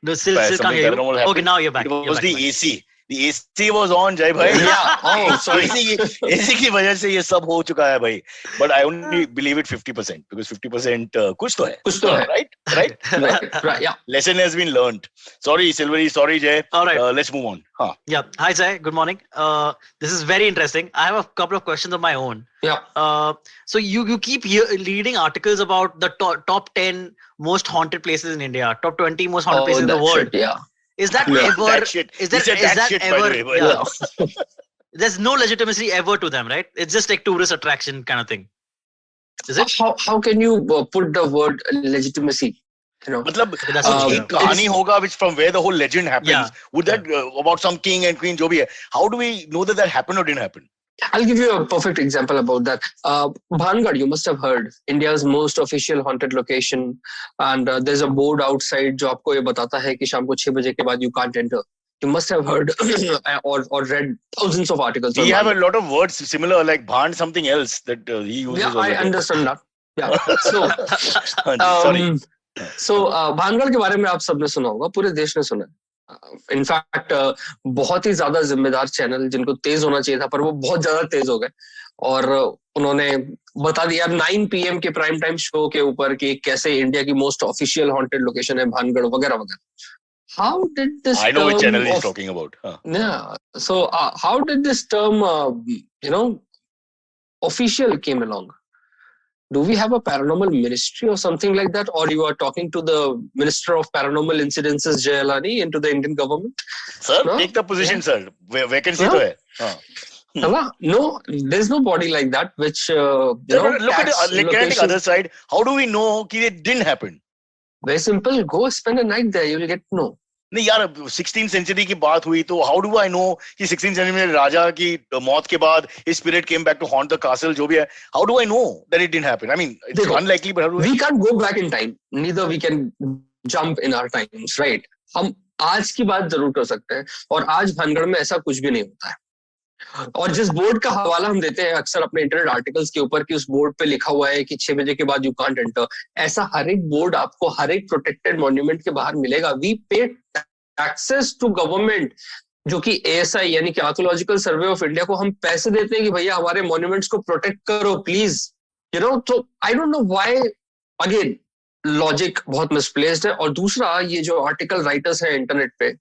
No, still can't hear you. Okay, now you're back. It was the AC. The AC was on, Jai bhai. Yeah. Oh, sorry. AC की वजह से ये सब हो चुका है भाई. But I only believe it 50% because 50% कुछ तो है. Right. Yeah. Lesson has been learned. Sorry, Silvery. Sorry, Jay. All right. Let's move on. Huh. Yeah. Hi, Jay. Good morning. This is very interesting. I have a couple of questions of my own. Yeah. So you keep reading articles about the top 10 most haunted places in India, top 20 most haunted places in the world. Shit, yeah. Is that ever? That shit. Is that shit, ever? By the way, yeah. There's no legitimacy ever to them, right? It's just like tourist attraction kind of thing. Is it? How can you put the word legitimacy? You know, मतलब एक कहानी होगा which from where the whole legend happens. Yeah. Would that about some king and queen जो भी है? How do we know that happened or didn't happen? I'll give you a perfect example about that. Bhangarh, you must have heard, India's most official haunted location, and there's a board outside जो आपको ये बताता है कि शाम को 6 बजे के बाद you can't enter. You must have heard or read thousands of articles. We have a lot of words similar, like Bhan something else that he uses. Yeah, I understand that. Yeah. So Bhangarh के बारे में आप सबने सुना होगा, पूरे देश ने सुना. इनफैक्ट बहुत ही ज्यादा जिम्मेदार चैनल जिनको तेज होना चाहिए था पर वो बहुत ज्यादा तेज हो गए और उन्होंने बता दिया 9 PM के प्राइम टाइम शो के ऊपर कि कैसे इंडिया की मोस्ट ऑफिशियल हॉन्टेड लोकेशन है भानगढ़ वगैरह वगैरह. How did this I know which channel he's talking about. Yeah. So how did this term official came along? Do we have a paranormal ministry or something like that? Or you are talking to the Minister of Paranormal Incidences, Jay Alani, into the Indian government? Sir, take the position, sir. Vacancy to hai. No, there's no body like that which, look at the other side. How do we know that it didn't happen? Very simple. Go spend a night there. You will get to know. नहीं यार 16th century की बात हुई तो how do I know कि 16th century में राजा की मौत के बाद his spirit came back to haunt the castle जो भी है. How do I know that it didn't happen? I mean, it's unlikely, but how do we can't go back in time. Neither we can jump in our times, right? हम आज की बात जरूर कर सकते हैं और आज भानगढ़ में ऐसा कुछ भी नहीं होता है. और जिस बोर्ड का हवाला हम देते हैं अक्सर अपने इंटरनेट आर्टिकल्स के ऊपर कि उस बोर्ड पे लिखा हुआ है कि 6 बजे के बाद यू कांट एंटर, ऐसा हर एक बोर्ड आपको हर एक प्रोटेक्टेड मॉन्यूमेंट के बाहर मिलेगा. वी पे एक्सेस टू गवर्नमेंट जो कि ASI यानी कि आर्कियोलॉजिकल सर्वे ऑफ इंडिया को हम पैसे देते हैं कि भैया हमारे मॉन्यूमेंट्स को प्रोटेक्ट करो प्लीज. यू नो, तो आई don't know why, again logic बहुत मिसप्लेस्ड है. और दूसरा ये जो आर्टिकल राइटर्स हैं इंटरनेट पे,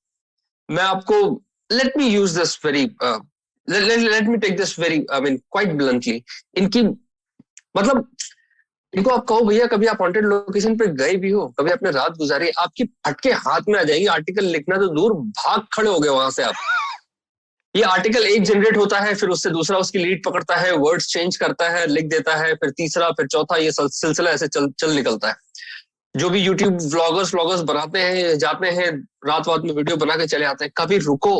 मैं आपको let me use this very let me take this very, I mean, quite bluntly. इनकी मतलब इनको आप कहो भैया कभी आप हॉन्टेड लोकेशन पे गए भी हो, कभी आपने रात गुजारी, आपकी फटके हाथ में आ जाएगी. आर्टिकल लिखना तो दूर, भाग खड़े हो गए वहां से आप. ये आर्टिकल एक जनरेट होता है, फिर उससे दूसरा उसकी लीड पकड़ता है, वर्ड्स चेंज करता है, लिख देता है, फिर तीसरा, फिर चौथा, ये सिलसिला ऐसे चल निकलता है. जो भी यूट्यूब व्लॉगर्स बनाते हैं, जाते हैं रात में वीडियो बना के चले आते हैं. कभी रुको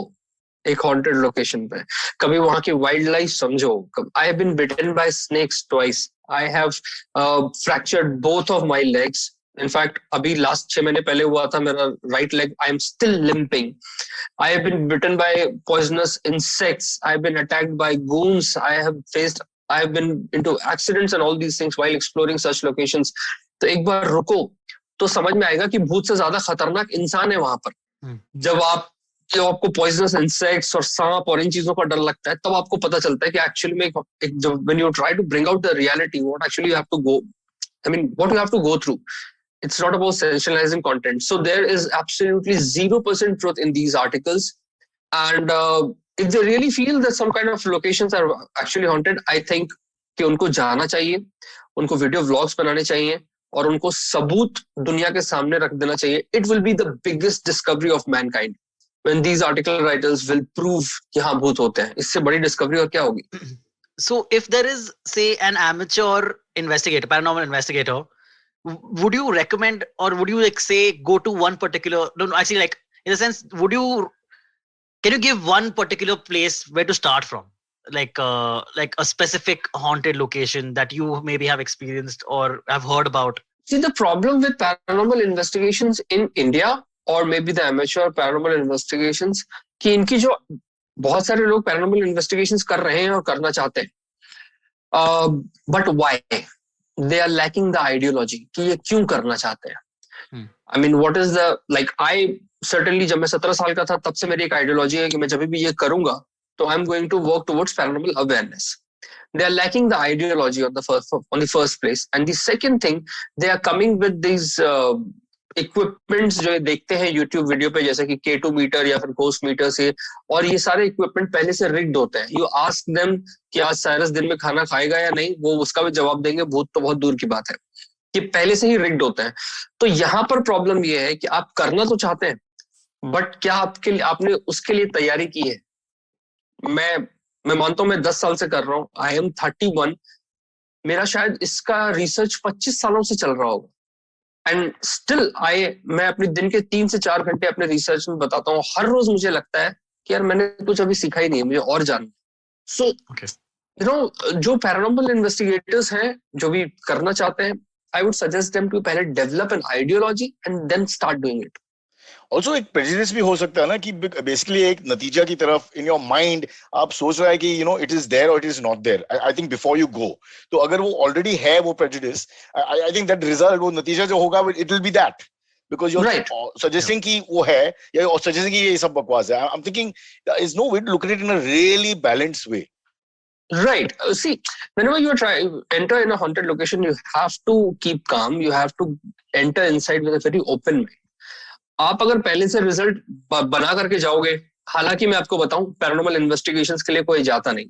एक हॉन्टेड लोकेशन पे, कभी वहां की वाइल्ड लाइफ समझो. I have been bitten by snakes twice. I have fractured both of my legs. In fact अभी लास्ट 6 महीने पहले हुआ था मेरा right leg. I am still limping. I have been bitten by poisonous insects. I have been attacked by goons. I have been into accidents and all these things while exploring such locations. तो एक बार रुको तो समझ में आएगा कि भूत से ज्यादा खतरनाक इंसान है वहां पर। जब आपको पॉइजनस इंसेक्ट्स और सांप और इन चीजों का डर लगता है, तब आपको पता चलता है कि एक्चुअली में जब when you try to bring out the reality what actually you have to go, I mean, what you have to go through. It's not about sensationalizing content. So there is absolutely 0% truth in these articles. And if they really feel that some kind of locations are actually haunted, I think कि उनको जाना चाहिए, उनको video vlogs बनाने चाहिए और उनको सबूत दुनिया के सामने रख देना चाहिए. It will be the biggest discovery of mankind when these article writers will prove कि हाँ भूत होते हैं. इससे बड़ी डिस्कवरी और क्या होगी? So if there is, say, an amateur investigator, paranormal investigator, would you recommend or would you like say go to one particular, no, actually like in a sense, can you give one particular place where to start from? Like a specific haunted location that you maybe have experienced or have heard about? See, the problem with paranormal investigations in India or maybe the amateur paranormal investigations कि इनकी जो बहुत सारे लोग paranormal investigations कर रहे हैं और करना चाहते हैं, but why they are lacking the ideology कि ये क्यों करना चाहते हैं. I mean what is the like I certainly जब मैं 17 साल का था तब से मेरी एक आइडियोलॉजी है कि मैं जब भी ये करूंगा तो I am going to work towards paranormal awareness. They are lacking the ideology on the first place, and the second thing, they are coming with these equipments जो देखते हैं यूट्यूब वीडियो पे जैसे कि K2 मीटर या फिर ghost metre से, और ये सारे इक्विपमेंट पहले से रिग्ड होते हैं. यू आस्क देम कि आज साइरस दिन में खाना खाएगा या नहीं, वो उसका भी जवाब देंगे भूत तो बहुत दूर की बात है, कि पहले से ही रिग्ड होते हैं. तो यहाँ पर प्रॉब्लम ये है कि आप करना तो चाहते हैं बट क्या आपने उसके लिए तैयारी की है. मैं मानता हूं मैं 10 साल से कर रहा हूं, आई एम 31, मेरा शायद इसका रिसर्च 25 सालों से चल रहा होगा. एंड स्टिल मैं अपने दिन के 3 से 4 घंटे अपने रिसर्च में बताता हूँ. हर रोज मुझे लगता है कि यार मैंने कुछ अभी सीखा ही नहीं है, मुझे और जानना. सो यू नो जो पैरानॉर्मल इन्वेस्टिगेटर्स हैं जो भी करना चाहते हैं, I would suggest them to पहले develop an ideology and then start doing it. Also एक प्रेजुडिस भी हो सकता है ना कि बेसिकली एक नतीजा की तरफ इन योर माइंड आप सोच रहा है कि you know it is there और it is not there. I think before you go, तो अगर वो ऑलरेडी है वो prejudice, I think that result, वो नतीजा जो होगा it will be that, because you are suggesting कि वो है या सजेस्टिंग कि ये सब बकवास है. I am thinking there is no way to look at it in a really balanced way. Right. See, whenever you enter in a haunted location, you have to keep calm. You have to enter inside with a very open mind. आप अगर पहले से result बना करके जाओगे, हालांकि मैं आपको बताऊं पैरानॉर्मल इन्वेस्टिगेशंस के लिए कोई जाता नहीं,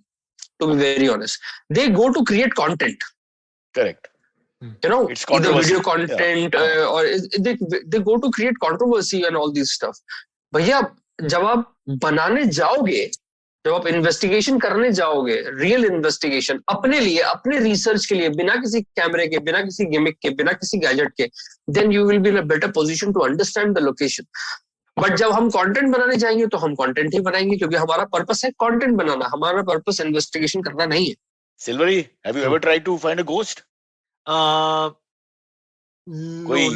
to be very honest. They go to create content. Correct. You know, either video content or they go to create controversy and all these stuff. भैया जब आप बनाने जाओगे, जब आप इन्वेस्टिगेशन करने जाओगे, रियल इन्वेस्टिगेशन अपने लिए, अपने रिसर्च के लिए, बिना किसी कैमरे के, बिना किसी गिमिक के, बिना किसी गैजेट के, then you will be in a better position to understand the location. But जब हम कंटेंट बनाने जाएंगे तो हम कंटेंट ही बनाएंगे, क्योंकि हमारा पर्पस है कंटेंट बनाना, हमारा पर्पस इन्वेस्टिगेशन करना नहीं है. Silvery, have you ever tried to find a ghost? No,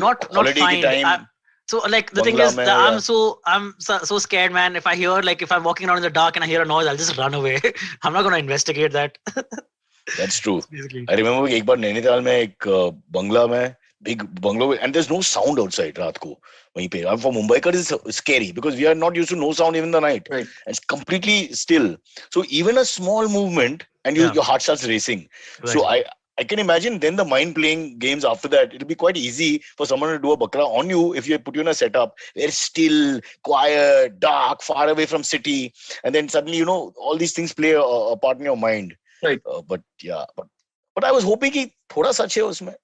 not find. So like the thing is that I'm so scared, man. If I hear, like, if I'm walking around in the dark and I hear a noise, I'll just run away. I'm not going to investigate that. That's true. I remember एक बार नैनीताल में एक बंगला में, big bungalow, and there's no sound outside रात को वहीं पे. I'm from Mumbai, it's scary because we are not used to no sound even in the night. Right. It's completely still. So even a small movement and your heart starts racing. Right. So I can imagine then the mind playing games after that. It'll be quite easy for someone to do a bakra on you if you put you in a setup where it's still, quiet, dark, far away from city, and then suddenly, you know, all these things play a part in your mind. Right. But I was hoping कि थोड़ा सच है उसमें.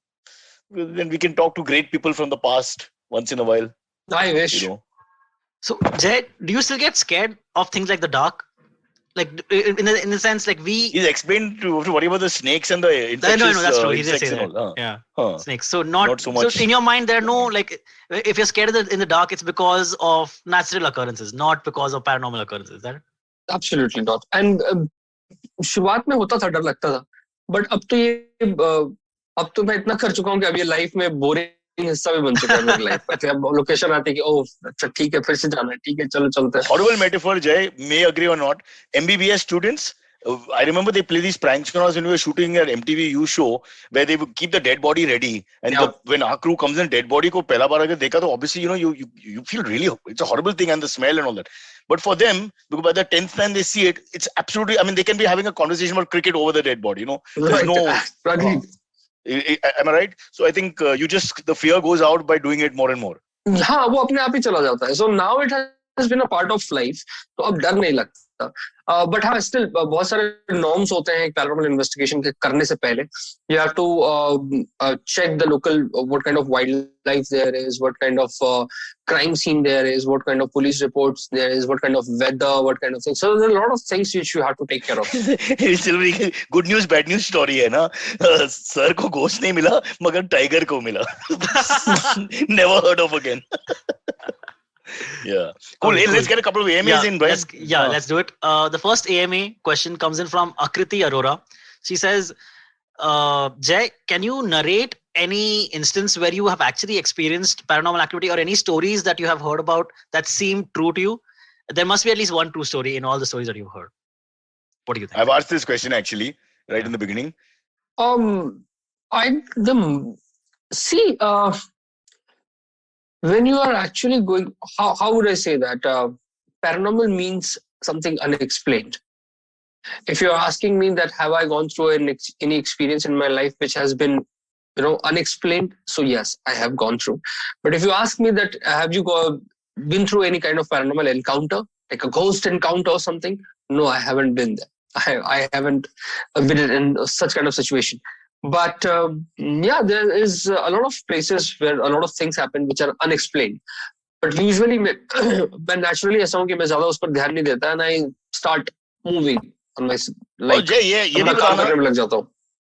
Then we can talk to great people from the past once in a while. I wish. You know. So Jay, do you still get scared of things like the dark? Like in the sense, like he's explained to worry about the snakes and the infectious no, that's true. He did say that. All. Yeah, snakes. So not so much. So in your mind, there are no, like, if you're scared in the dark, it's because of natural occurrences, not because of paranormal occurrences. Is that it? Absolutely not. And शुरुआत में होता था, डर लगता था, but अब तो मैं इतना कर चुका हूँ कि अब ये लाइफ में बोरिंग हिस्सा भी बन चुका है मेरी लाइफ का. अब लोकेशन आती है कि ओह अच्छा ठीक है, फिर से जाना है, ठीक है चलो चलते हैं. Horrible metaphor, Jay. May agree or not. MBBS students I remember they play these pranks on us when we were shooting at MTV U show, where they would keep the dead body ready, and when our crew comes in, dead body ko pehla baar agar dekha, to obviously you feel really, it's a horrible thing, and the smell and all that. But for them, because by the 10th time they see it, it's absolutely, I mean, they can be having a conversation about cricket over the dead body. There's no. Am I right? So I think the fear goes out by doing it more and more. हाँ, वो अपने आप ही चला जाता है. So now it has been a part of life. तो अब डर नहीं लगता. But हाँ, still बहुत सारे norms होते हैं paranormal investigation के करने से पहले. You have to check the local, what kind of wildlife there is, what kind of crime scene there is, what kind of police reports there is, what kind of weather, what kind of things. So there are a lot of things which you have to take care of. Good news, bad news story है ना. Sir को ghost नहीं मिला, मगर tiger को मिला. Never heard of again. Yeah. Cool. Hey, let's get a couple of AMAs in, right? Let's do it. The first AMA question comes in from Akriti Arora. She says, Jay, can you narrate any instance where you have actually experienced paranormal activity or any stories that you have heard about that seem true to you? There must be at least one true story in all the stories that you've heard. What do you think? I've asked this question actually right in the beginning. When you are actually going, how would I say that? Paranormal means something unexplained. If you're asking me that have I gone through any experience in my life which has been, unexplained, so yes, I have gone through. But if you ask me that have you been through any kind of paranormal encounter, like a ghost encounter or something? No, I haven't been there. I haven't been in such kind of situation. But there is a lot of places where a lot of things happen which are unexplained. But usually, मैं naturally ऐसा हूँ कि मैं ज़्यादा उस पर ध्यान नहीं देता, and I start moving on my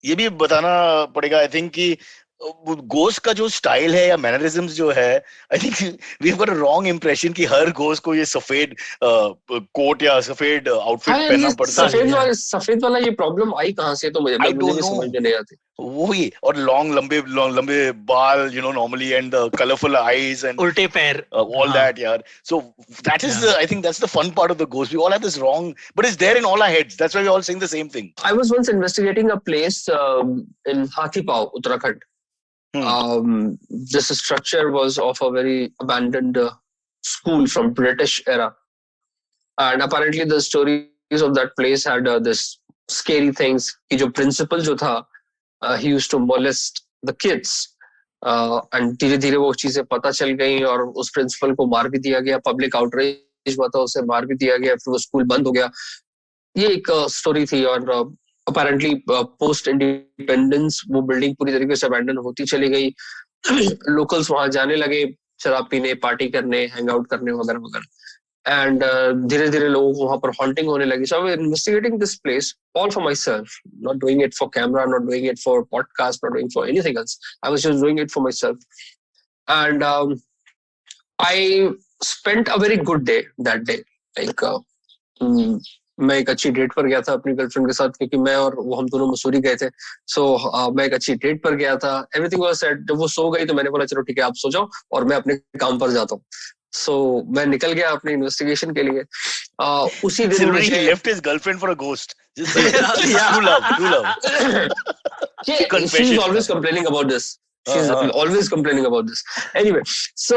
ये भी बताना पड़ेगा. I think कि गोस्ट का जो स्टाइल है या मैनरिज्म्स जो है, I think we have got a wrong impression कि हर गोस्ट को ये सफेद कोट या सफेद आउटफिट पहनना पड़ता है. सफेद वाला ये प्रॉब्लम आई कहां से, तो मुझे समझ में नहीं आती. वही, और लंबे बाल, normally, and the colorful eyes and ulte pair, all that, yaar. So that is I think that's the fun part of the ghost. We all have this wrong, but it's there in all our heads. That's why we're all saying the same thing. I was once investigating a place in Hathipao, Uttarakhand. This structure was of a very abandoned school from British era, and apparently the stories of that place had this scary things. कि जो principal जो था, he used to molest the kids, and धीरे-धीरे वो चीजें पता चल गई और उस principal को मार भी दिया गया. Public outrage हुआ था, उसे मार भी दिया गया, फिर वो स्कूल बंद हो गया. ये एक स्टोरी थी. और apparently post independence वो बिल्डिंग पूरी तरीके से abandon होती चली गई. Locals वहां जाने लगे शराब पीने, पार्टी करने, हैंग आउट करने वगैरह वगैरह. And धीरे-धीरे लोगों को वहां पर haunting होने लगी. So I was investigating this place all for myself, not doing it for camera, not doing it for podcast, not doing it for anything else. I was just doing it for myself. And I spent a very good day that day. Like मैं एक अच्छी date पर गया था अपनी girlfriend के साथ, क्योंकि मैं और वो हम दोनों मसूरी गए थे. सो मैं एक अच्छी डेट पर गया था. Everything was set. जब वो सो गई तो मैंने बोला चलो ठीक है आप सो जाओ और मैं अपने काम पर जाता हूँ. So मैं निकल गया अपने इन्वेस्टिगेशन के लिए. उसी दिन he left his girlfriend for a ghost. True love. She's always complaining about this. She's always complaining about this. Anyway, so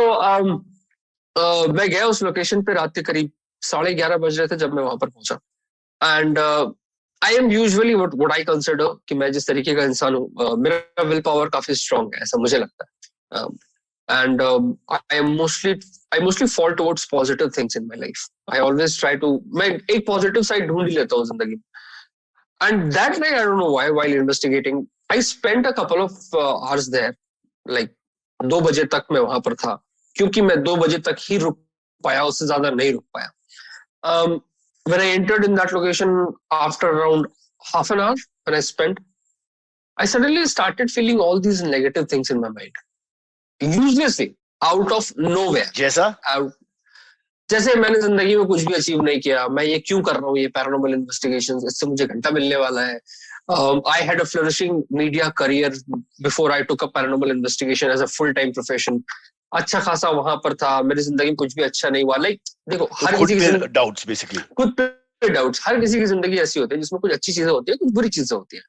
मैं गया उस लोकेशन पे रात के करीब 11:30 बज रहे थे जब मैं वहां पर पहुंचा. And I am usually what I consider कि मैं जिस तरीके का इंसान हूँ, मेरा विल पावर काफी स्ट्रांग है, ऐसा मुझे लगता है. And I mostly fall towards positive things in my life. I always try to, मैं एक positive side ढूंढ ही लेता हूँ जिंदगी में. And that night, I don't know why, while investigating, I spent a couple of hours there. Like 2 बजे तक मैं वहां पर था, क्योंकि मैं 2 बजे तक ही रुक पाया, उससे ज्यादा नहीं रुक पाया. When I entered in that location after around half an hour when I spent, I suddenly started feeling all these negative things in my mind. Uselessly, out of nowhere. जैसे मैंने जिंदगी में कुछ भी अचीव नहीं किया, मैं ये क्यों कर रहा हूँ, ये पैरानॉर्मल इन्वेस्टिगेशंस, इससे मुझे घंटा मिलने वाला है. I had a flourishing media career before I took up paranormal investigation as a full-time profession. अच्छा खासा वहां पर था, मेरी जिंदगी में कुछ भी अच्छा नहीं हुआ. लाइक देखो, हर किसी के doubts basically. खुद पे डाउट्स, हर किसी की जिंदगी ऐसी होती है जिसमें कुछ अच्छी चीजें होती है, कुछ बुरी चीजें होती है।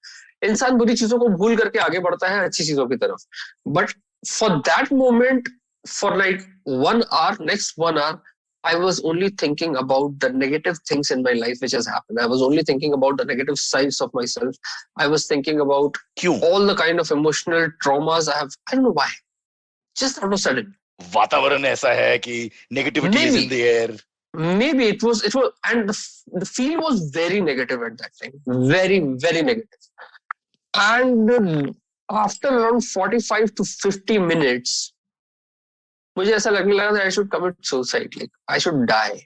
इंसान बुरी चीजों को भूल करके आगे बढ़ता है अच्छी चीजों की तरफ। But for that moment, for like 1 hour, next 1 hour, I was only thinking about the negative things in my life which has happened. I was only thinking about the negative sides of myself. I was thinking about all the kind of emotional traumas I have. I don't know why. Just out of sudden. वातावरण ऐसा है कि negativity is in the air. Maybe it was, and the feel was very negative at that time. Very, very negative. And after around 45 to 50 minutes, मुझे ऐसा लगने लगा that I should commit suicide. Like, I should die.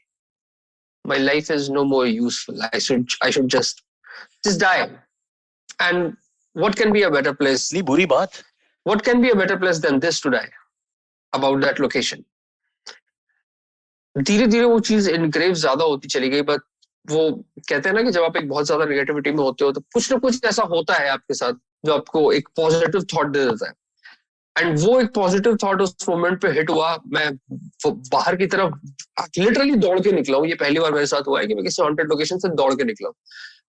My life is no more useful. I should just die. And what can be a better place? नहीं बुरी बात. What can be a better place than this to die? About that location. धीरे धीरे वो चीज engrave ज्यादा होती चली गई, बट वो कहते हैं ना कि जब आप एक बहुत ज्यादा नेगेटिविटी में होते हो तो कुछ ना कुछ ऐसा होता है आपके साथ जो आपको एक पॉजिटिव थॉट दे देता है। एंड वो एक पॉजिटिव थॉट उस मोमेंट पे हिट हुआ। मैं बाहर की तरफ लिटरली दौड़ के निकला हूँ। ये पहली बार मेरे साथ हुआ है कि मैं किसी हॉन्टेड लोकेशन से दौड़ के निकला हूँ।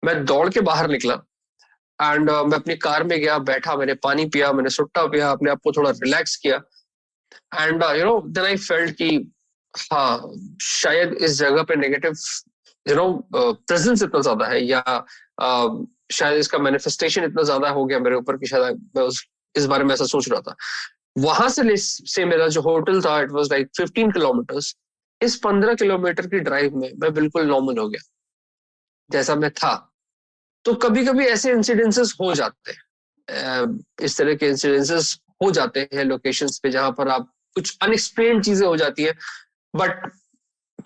मैं दौड़ के बाहर निकला एंड मैं अपनी कार में गया, बैठा, मैंने पानी पिया, मैंने सुट्टा पिया, अपने आप को थोड़ा रिलैक्स किया। एंड देन आई फेल्ट कि हाँ, शायद इस जगह पे नेगेटिव प्रेजेंस इतना ज्यादा है, या शायद इसका मैनिफेस्टेशन इतना ज्यादा हो गया मेरे ऊपर कि शायद मैं इस बारे में ऐसा सोच रहा था। वहां से मेरा जो होटल था, इट वाज लाइक 15 किलोमीटर्स। इस 15 किलोमीटर की ड्राइव में मैं बिल्कुल नॉर्मल हो गया जैसा मैं था। तो कभी कभी ऐसे इंसिडेंसेस हो जाते हैं, इस तरह के इंसिडेंसेस हो जाते हैं लोकेशंस पे जहां पर आप कुछ अनएक्सप्लेन्ड चीजें हो जाती है। बट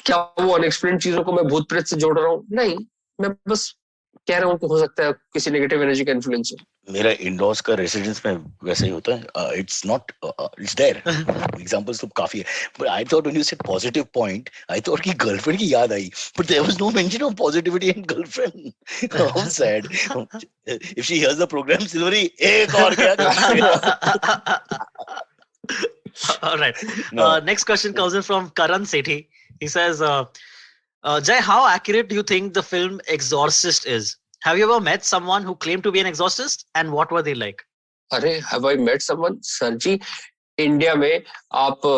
क्या वो अनएक्सप्लेन्ड चीजों को मैं भूत प्रेत से जोड़ रहा हूँ? नहीं, मैं बस कह रहा हूँ कि हो सकता है किसी नेगेटिव एनर्जी का इन्फ्लुएंस हो। मेरा इंडोर्स का रेसिडेंस में वैसा ही होता है। It's not, it's there, examples तो काफी है। But I thought when you said positive point, I thought कि गर्लफ्रेंड की याद आई, but there was no mention of positivity in girlfriend. How sad. If she hears the program, सिल्वरी एक और क्या। All right. Next question comes in from Karan Sethi. He says, Jai, how accurate do you think the film Exorcist is? Have you ever met someone who claimed to be an exorcist, and what were they like? अरे, have I met someone? Sir ji, India में आप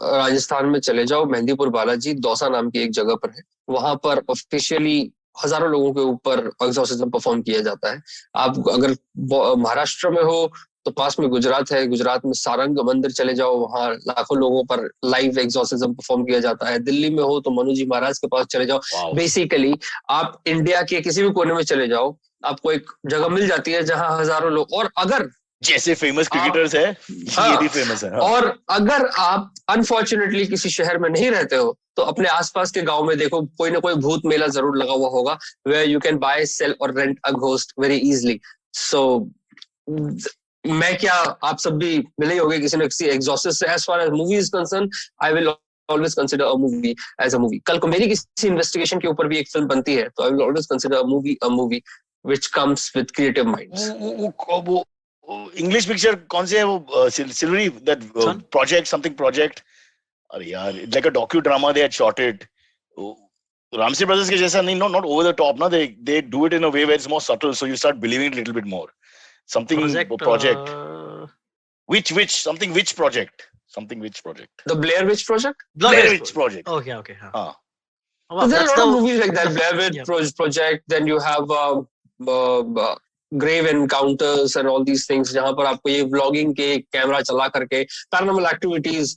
राजस्थान में चले जाओ, मेहंदीपुर बालाजी दौसा नाम की एक जगह पर है। वहां पर ऑफिशियली हजारों लोगों के ऊपर एक्सॉर्सिज्म परफॉर्म किया जाता है। आप अगर महाराष्ट्र में हो तो पास में गुजरात है, गुजरात में सारंग मंदिर चले जाओ, वहां लाखों लोगों पर लाइव एक्सॉर्सिज्म परफॉर्म किया जाता है। दिल्ली में हो तो मनु जी महाराज के पास चले जाओ। बेसिकली आप इंडिया के किसी भी कोने में चले जाओ, आपको एक जगह मिल जाती है जहां हजारों लोग, और अगर जैसे फेमस क्रिकेटर्स है, ये भी फेमस है। और अगर आप अनफॉर्चुनेटली किसी शहर में नहीं रहते हो तो अपने आसपास के गांव में देखो, कोई ना कोई भूत मेला जरूर लगा हुआ होगा, where you can buy, sell और rent a ghost very easily. So मैं क्या, आप सब भी मिले होंगे किसी न किसी एक्सॉर्सिस्ट से। As far as movie is concerned, I will always consider a movie as a movie. कल को मेरी किसी इन्वेस्टिगेशन के ऊपर भी एक फिल्म बनती है तो I will always consider a movie which comes with creative minds. वो इंग्लिश पिक्चर कौन सी है वो, सिल्वरी, दैट प्रोजेक्ट, समथिंग प्रोजेक्ट? अरे यार, it's like a docu drama, they had shot it. Ramsay brothers के जैसा नहीं, नॉट ओवर द टॉप ना, they do it in a way where it's more subtle, so you start believing it little bit more. Something project. Which project? Something which project? The Blair Witch Project? Blair Witch Project. Okay. Huh. Well, so there are a lot of the movies like that. Blair Witch Project. Then you have Grave Encounters and all these things. जहाँ पर आपको ये vlogging के camera चला करके paranormal activities,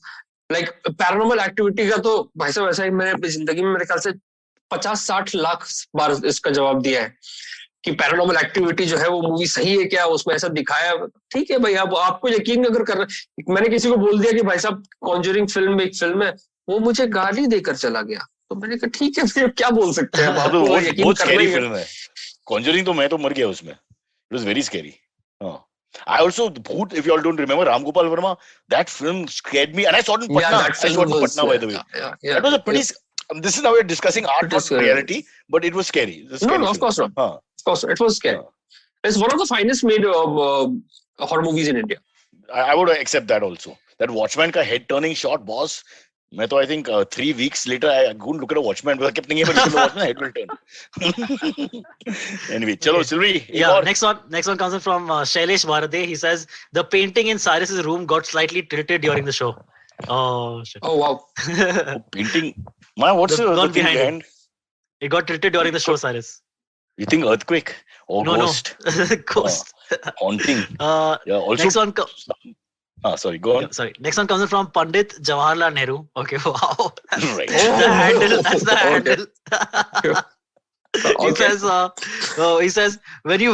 like paranormal activity का तो भाई साहब ऐसा ही मैंने अपनी जिंदगी में मेरे ख्याल से 50-60 लाख बार इसका जवाब दिया है कि पैरानॉर्मल एक्टिविटी जो है वो मूवी सही है क्या, उसमें ऐसा दिखाया। ठीक है भाई, अब आपको यकीन अगर कर रहे, मैंने किसी को बोल दिया कि भाई साहब कॉन्जरिंग फिल्म एक फिल्म है, वो मुझे गाली देकर चला गया, तो मैंने कहा ठीक है, फिर क्या बोल सकते हैं। आपको यकीन बहुत करना स्कैरी ही है। फिल्म है कॉन्जरिंग, तो मैं तो मर गया उसमें। It was very scary. I also, if you all don't remember, Ram Gopal Verma, that film scared me, and I saw it in Patna. Yeah, I saw it in Patna, by the way. That was a pretty. This is now we're discussing art, not reality, but it was scary. It was scary. No, of course not. Of course, it was scary. It's one of the finest made horror movies in India. I would accept that also. That Watchman ka head turning shot, boss. मैं तो I think 3 weeks later I go and look at a watchman, but I kept thinking, but look at the watchman, head will turn. Anyway, chalo, Okay. Sylvie. Yeah, next one comes in from Shailesh Bharade. He says the painting in Cyrus's room got slightly tilted during the show. Oh shit. Oh wow. Painting. What's The the one thing behind it. behind? It got tilted during the show, Cyrus. You think earthquake or No, ghost? no. Ghost. Haunting. Yeah. Also. Next one. Sorry. Go on. Sorry. Next one comes in from Pandit Jawaharlal Nehru. Okay. Wow. Right. The handle. That's the Okay. handle. He Okay. says when you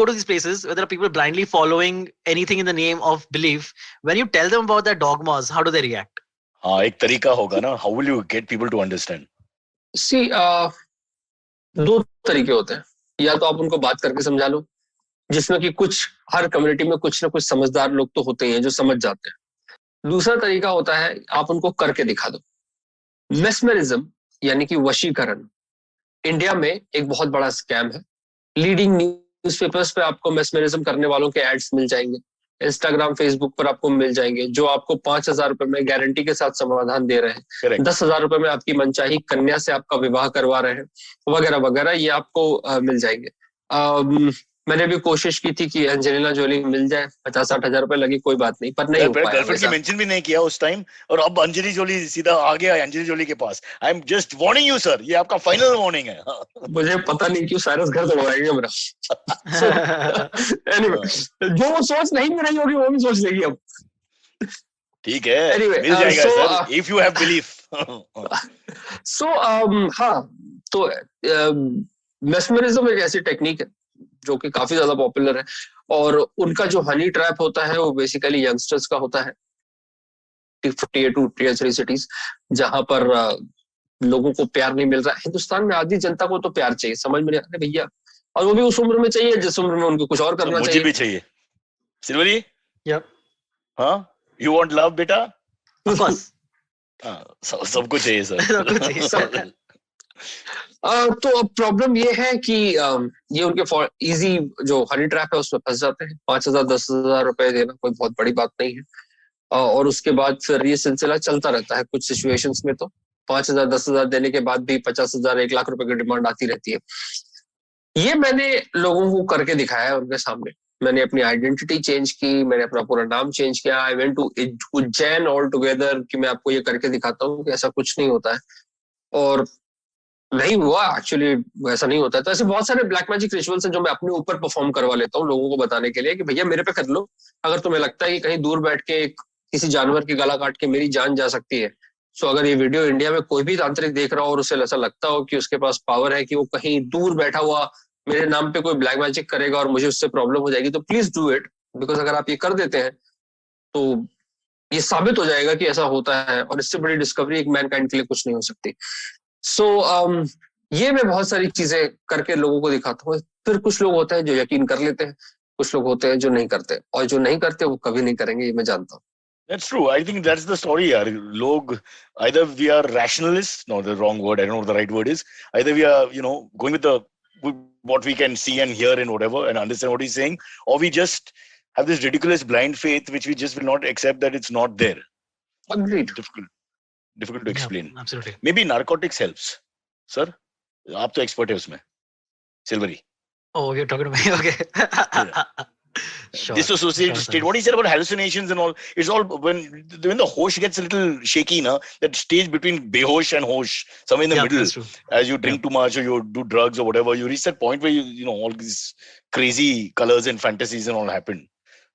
go to these places where there are people blindly following anything in the name of belief, when you tell them about their dogmas, how do they react? हाँ एक तरीका होगा ना. How will you get people to understand? See, 2 तरीके होते हैं. या तो आप उनको बात करके समझा लो, जिसमें कि हर कम्युनिटी में कुछ ना कुछ समझदार लोग तो होते ही हैं जो समझ जाते हैं. दूसरा तरीका होता है आप उनको करके दिखा दो. मेस्मरिज्म यानी कि वशीकरण इंडिया में एक बहुत बड़ा स्कैम है. लीडिंग न्यूज़पेपर्स पे आपको मेस्मरिज्म करने वालों के एड्स मिल जाएंगे. इंस्टाग्राम, फेसबुक पर आपको मिल जाएंगे जो आपको 5,000 रुपए में गारंटी के साथ समाधान दे रहे हैं. Correct. 10,000 रुपए में आपकी मनचाही कन्या से आपका विवाह करवा रहे हैं, वगैरह वगैरह. ये आपको मिल जाएंगे. मैंने भी कोशिश की थी कि एंजेलिना जोली मिल जाए. 50-60 हजार रुपए लगी, कोई बात नहीं, पर नहीं हो पाया. गर्लफ्रेंड की मेंशन भी नहीं किया उस टाइम और अब अंजलि जोली सीधा आ गया अंजलि जोली के पास. I am just warning you sir, ये आपका फाइनल वार्निंग है. मुझे पता नहीं क्यों साइरस घर तोड़वाएंगे मेरा. Anyway, जो वो सोच नहीं भी रही होगी वो भी सोच लेगी अब. ठीक है. Anyway, मिल जाएगा so, sir if you have belief. So हाँ, तो मेस्मरिज्म एक ऐसी टेक्निक है जो कि काफी ज्यादा पॉपुलर है और उनका जो हनी ट्रैप होता है वो बेसिकली यंगस्टर्स का होता है. Tier 2, Tier 3 सिटीज जहां पर लोगों को प्यार नहीं मिल रहा है. हिंदुस्तान में आधी जनता को तो प्यार चाहिए, समझ में नहीं आता भैया, और वो भी उस उम्र में चाहिए जिस उम्र में उनको कुछ और करना मुझे चाहिए. भी चाहिए. सिल्वरी. Yep. हाँ, यू वांट लव बेटा. Of course. सबको चाहिए सर. सबको चाहिए. तो अब प्रॉब्लम ये है कि ये उनके इजी जो हनी ट्रैप है उसमें फंस जाते हैं. 5,000 10,000 रुपए देना कोई बहुत बड़ी बात नहीं है. और उसके बाद फिर ये सिलसिला चलता रहता है. कुछ सिचुएशंस में तो 5,000 10,000 देने के बाद भी 50,000 1 लाख रुपए की डिमांड आती रहती है. ये मैंने लोगों को करके दिखाया है उनके सामने. मैंने अपनी आइडेंटिटी चेंज की, मैंने अपना पूरा नाम चेंज किया. I went to Ujjain all together कि मैं आपको ये करके दिखाता हूँ कि ऐसा कुछ नहीं होता है. और नहीं हुआ एक्चुअली, वैसा नहीं होता है. तो ऐसे बहुत सारे ब्लैक मैजिक रिचुअल्स हैं जो मैं अपने ऊपर परफॉर्म करवा लेता हूँ लोगों को बताने के लिए कि भैया मेरे पे कर लो. अगर तुम्हें लगता है कि कहीं दूर बैठ के किसी जानवर की गला काट के मेरी जान जा सकती है, सो अगर ये वीडियो इंडिया में कोई भी तांत्रिक देख रहा हो और उसे ऐसा लगता हो कि उसके पास पावर है कि वो कहीं दूर बैठा हुआ मेरे नाम पे कोई ब्लैक मैजिक करेगा और मुझे उससे प्रॉब्लम हो जाएगी, तो प्लीज डू इट. बिकॉज अगर आप ये कर देते हैं तो ये साबित हो जाएगा कि ऐसा होता है और इससे बड़ी डिस्कवरी एक मैनकाइंड के लिए कुछ नहीं हो सकती. सो ये मैं बहुत सारी चीजें करके लोगों को दिखाता हूँ. फिर कुछ लोग होते हैं जो यकीन कर लेते हैं, कुछ लोग होते हैं जो नहीं करते, और जो नहीं करते वो कभी नहीं करेंगे, ये मैं जानता हूँ. That's true. I think that's the story. यार लोग either we are rationalists, no, the wrong word. I don't know what the right word is. Either we are, going with what we can see and hear and whatever and understand what he's saying, or we just have this ridiculous blind faith which we just will not accept that it's not there. Agreed. Difficult to explain. Yeah, absolutely. Maybe narcotics helps. Sir, आप तो expert है उसमें. Silvery. Oh, you're talking to me. Okay. Sure. Dissociative state. What he said about hallucinations and all, it's all when the hosh gets a little shaky, that stage between behosh and hosh, somewhere in the middle. That's true. As you drink too much or you do drugs or whatever, you reach that point where you all these crazy colors and fantasies and all happen.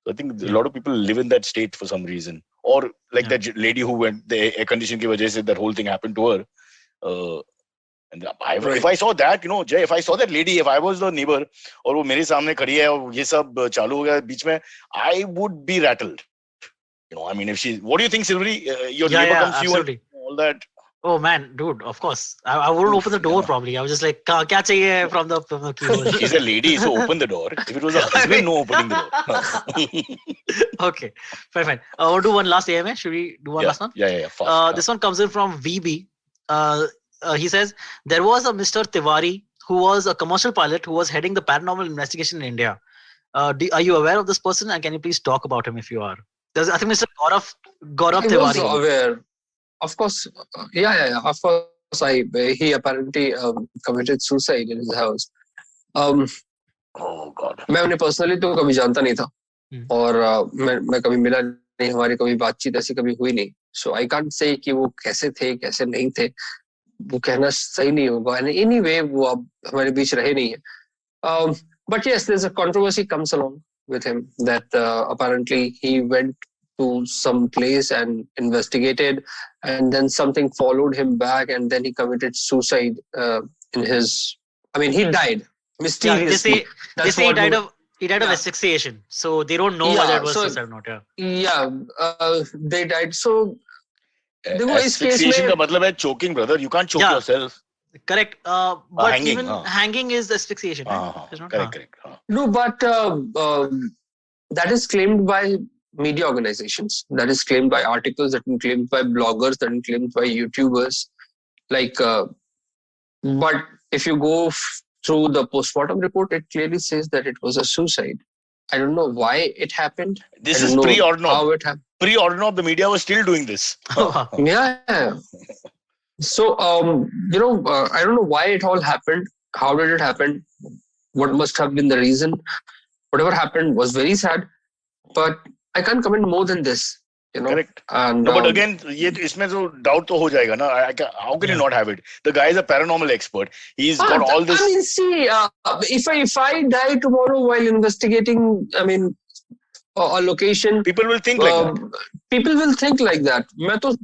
So I think a lot of people live in that state for some reason. Or like that lady who went the air condition ki wajah se that whole thing happened to her. And if I saw that, Jay, if I saw that lady, if I was the neighbor, और वो मेरे सामने खड़ी है और ये सब चालू हो गया बीच में, I would be rattled. I mean, what do you think, Silvery? Your neighbor comes to you and all that. Oh man, dude, of course. I wouldn't open the door probably. I was just like, kya chahiye from the keyhole? She's a lady, so open the door. If it was a husband, no opening the door. Okay, fine. We'll do one last AMA. Should we do one last one? Yeah. Fast. This one comes in from VB. He says, there was a Mr. Tiwari who was a commercial pilot who was heading the paranormal investigation in India. Are you aware of this person? And can you please talk about him if you are? There's, I think, Mr. Gaurav I was Tiwari. aware. Of course, yeah. Of course, he apparently committed suicide in his house. Oh God. मैं उन्हें personally तो कभी जानता नहीं था और मैं कभी मिला नहीं, हमारी कभी बातचीत ऐसी कभी हुई नहीं. सो आई कांट से कि वो कैसे थे कैसे नहीं थे, वो कहना सही नहीं होगा. एंड एनीवे वो अब हमारे बीच रहे नहीं है. But yes, there is a controversy comes along with him that apparently he went to some place and investigated, and then something followed him back, and then he committed suicide in his. I mean, he died mysteriously. They say he died of asphyxiation. So they don't know whether it was suicide or not. They died. So देखो इस case Asphyxiation में का मतलब है choking, brother. You can't choke yourself. Correct. But Hanging, even hanging is asphyxiation. Right? It's not, Correct. no, but that is claimed by media organizations. That is claimed by articles. That is claimed by bloggers. That is claimed by YouTubers. Like, but if you go through the postmortem report, it clearly says that it was a suicide. I don't know why it happened. This is pre-Ordnov. How it happened. Pre-Ordnov, the media was still doing this. Yeah. So, I don't know why it all happened. How did it happen? What must have been the reason? Whatever happened was very sad, but I can't comment more than this. Correct. And, no, but again, ये इसमें तो doubt तो हो जाएगा ना. How can you not have it? The guy is a paranormal expert. He's got all this. I mean, see, if I die tomorrow while investigating, I mean, a location, People will think like that. People will think like that. मैं तो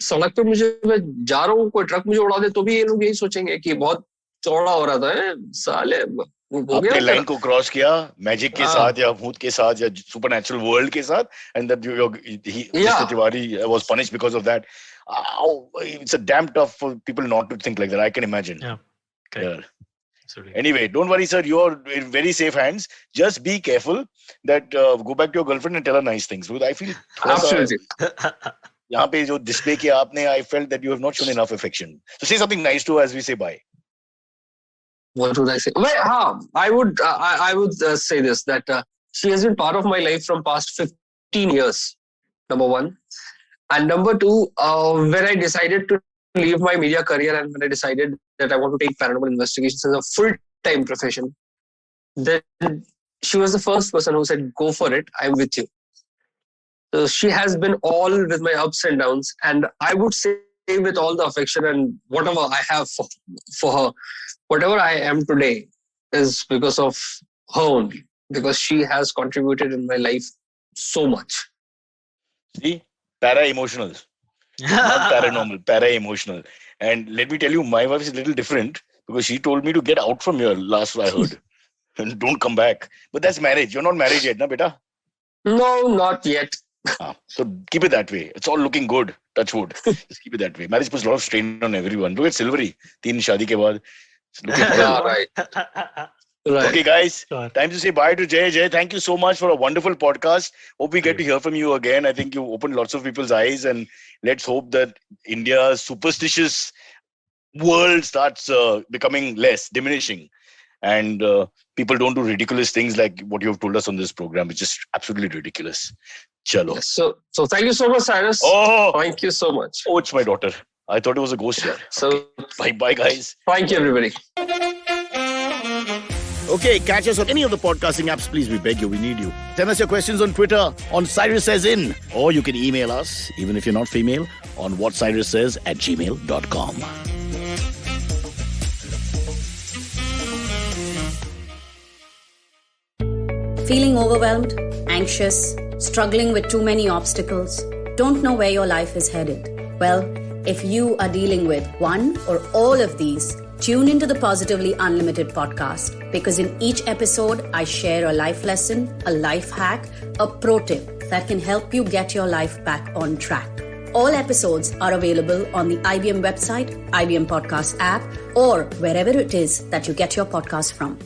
सड़क पे मैं जा रहा हूँ, कोई truck मुझे उड़ा दे तो भी ये लोग यही सोचेंगे कि बहुत चौड़ा हो रहा था, साले आपने लाइन को क्रॉस किया मैजिक के साथ या भूत के साथ या सुपरनैचुरल वर्ल्ड के साथ, and that Mr. Tiwari was punished because of that. It's a damn tough for people not to think like that. I can imagine. Correct. Anyway, don't worry, sir. You're in very safe hands. Just be careful that go back to your girlfriend and tell her nice things. Because I feel absolutely. यहाँ पे जो display किया आपने, I felt that you have not shown enough affection. So say something nice to her as we say bye. What would I say? Well, I would say this, that she has been part of my life from past 15 years, number one. And number two, when I decided to leave my media career and when I decided that I want to take paranormal investigations as a full-time profession, then she was the first person who said, go for it, I'm with you. So she has been all with my ups and downs, and I would say with all the affection and whatever I have for her, whatever I am today is because of her only, because she has contributed in my life so much. See, para-emotional, not paranormal, para-emotional. And let me tell you, my wife is a little different because she told me to get out from here last I heard and don't come back. But that's marriage. You're not married yet, na beta? No, not yet. So keep it that way. It's all looking good. Touch wood. Just keep it that way. Marriage puts a lot of strain on everyone. Look at Silvery. 3 shaadi ke baad. Right. Okay, guys. Time to say bye to Jay. Jay, thank you so much for a wonderful podcast. Hope we get to hear from you again. I think you opened lots of people's eyes, and let's hope that India's superstitious world starts becoming less, diminishing. And people don't do ridiculous things like what you have told us on this program. It's just absolutely ridiculous. Chalo. Yes, so thank you so much, Cyrus. Oh, thank you so much. Oh, it's my daughter. I thought it was a ghost here. So bye, guys. Thank you, everybody. Okay, catch us on any of the podcasting apps, please. We beg you, we need you. Send us your questions on Twitter on Cyrus Says In, or you can email us, even if you're not female, on whatcyrussays@gmail.com. Feeling overwhelmed, anxious, struggling with too many obstacles, don't know where your life is headed? Well, if you are dealing with one or all of these, tune into the Positively Unlimited podcast, because in each episode, I share a life lesson, a life hack, a pro tip that can help you get your life back on track. All episodes are available on the IBM website, IBM Podcast app, or wherever it is that you get your podcast from.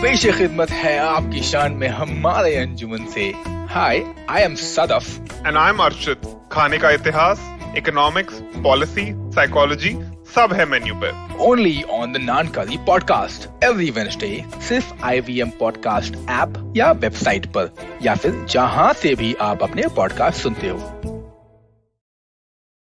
पेश खिदमत है आपकी शान में हमारे अंजुमन से. Hi, I am Sadaf. And I'm Arshit. खाने का इतिहास, economics, policy, psychology, सब है मेन्यू पे। Only on the नानकारी podcast every Wednesday, सिर्फ IVM पॉडकास्ट ऐप या वेबसाइट पर, या फिर जहां से भी आप अपने पॉडकास्ट सुनते हो।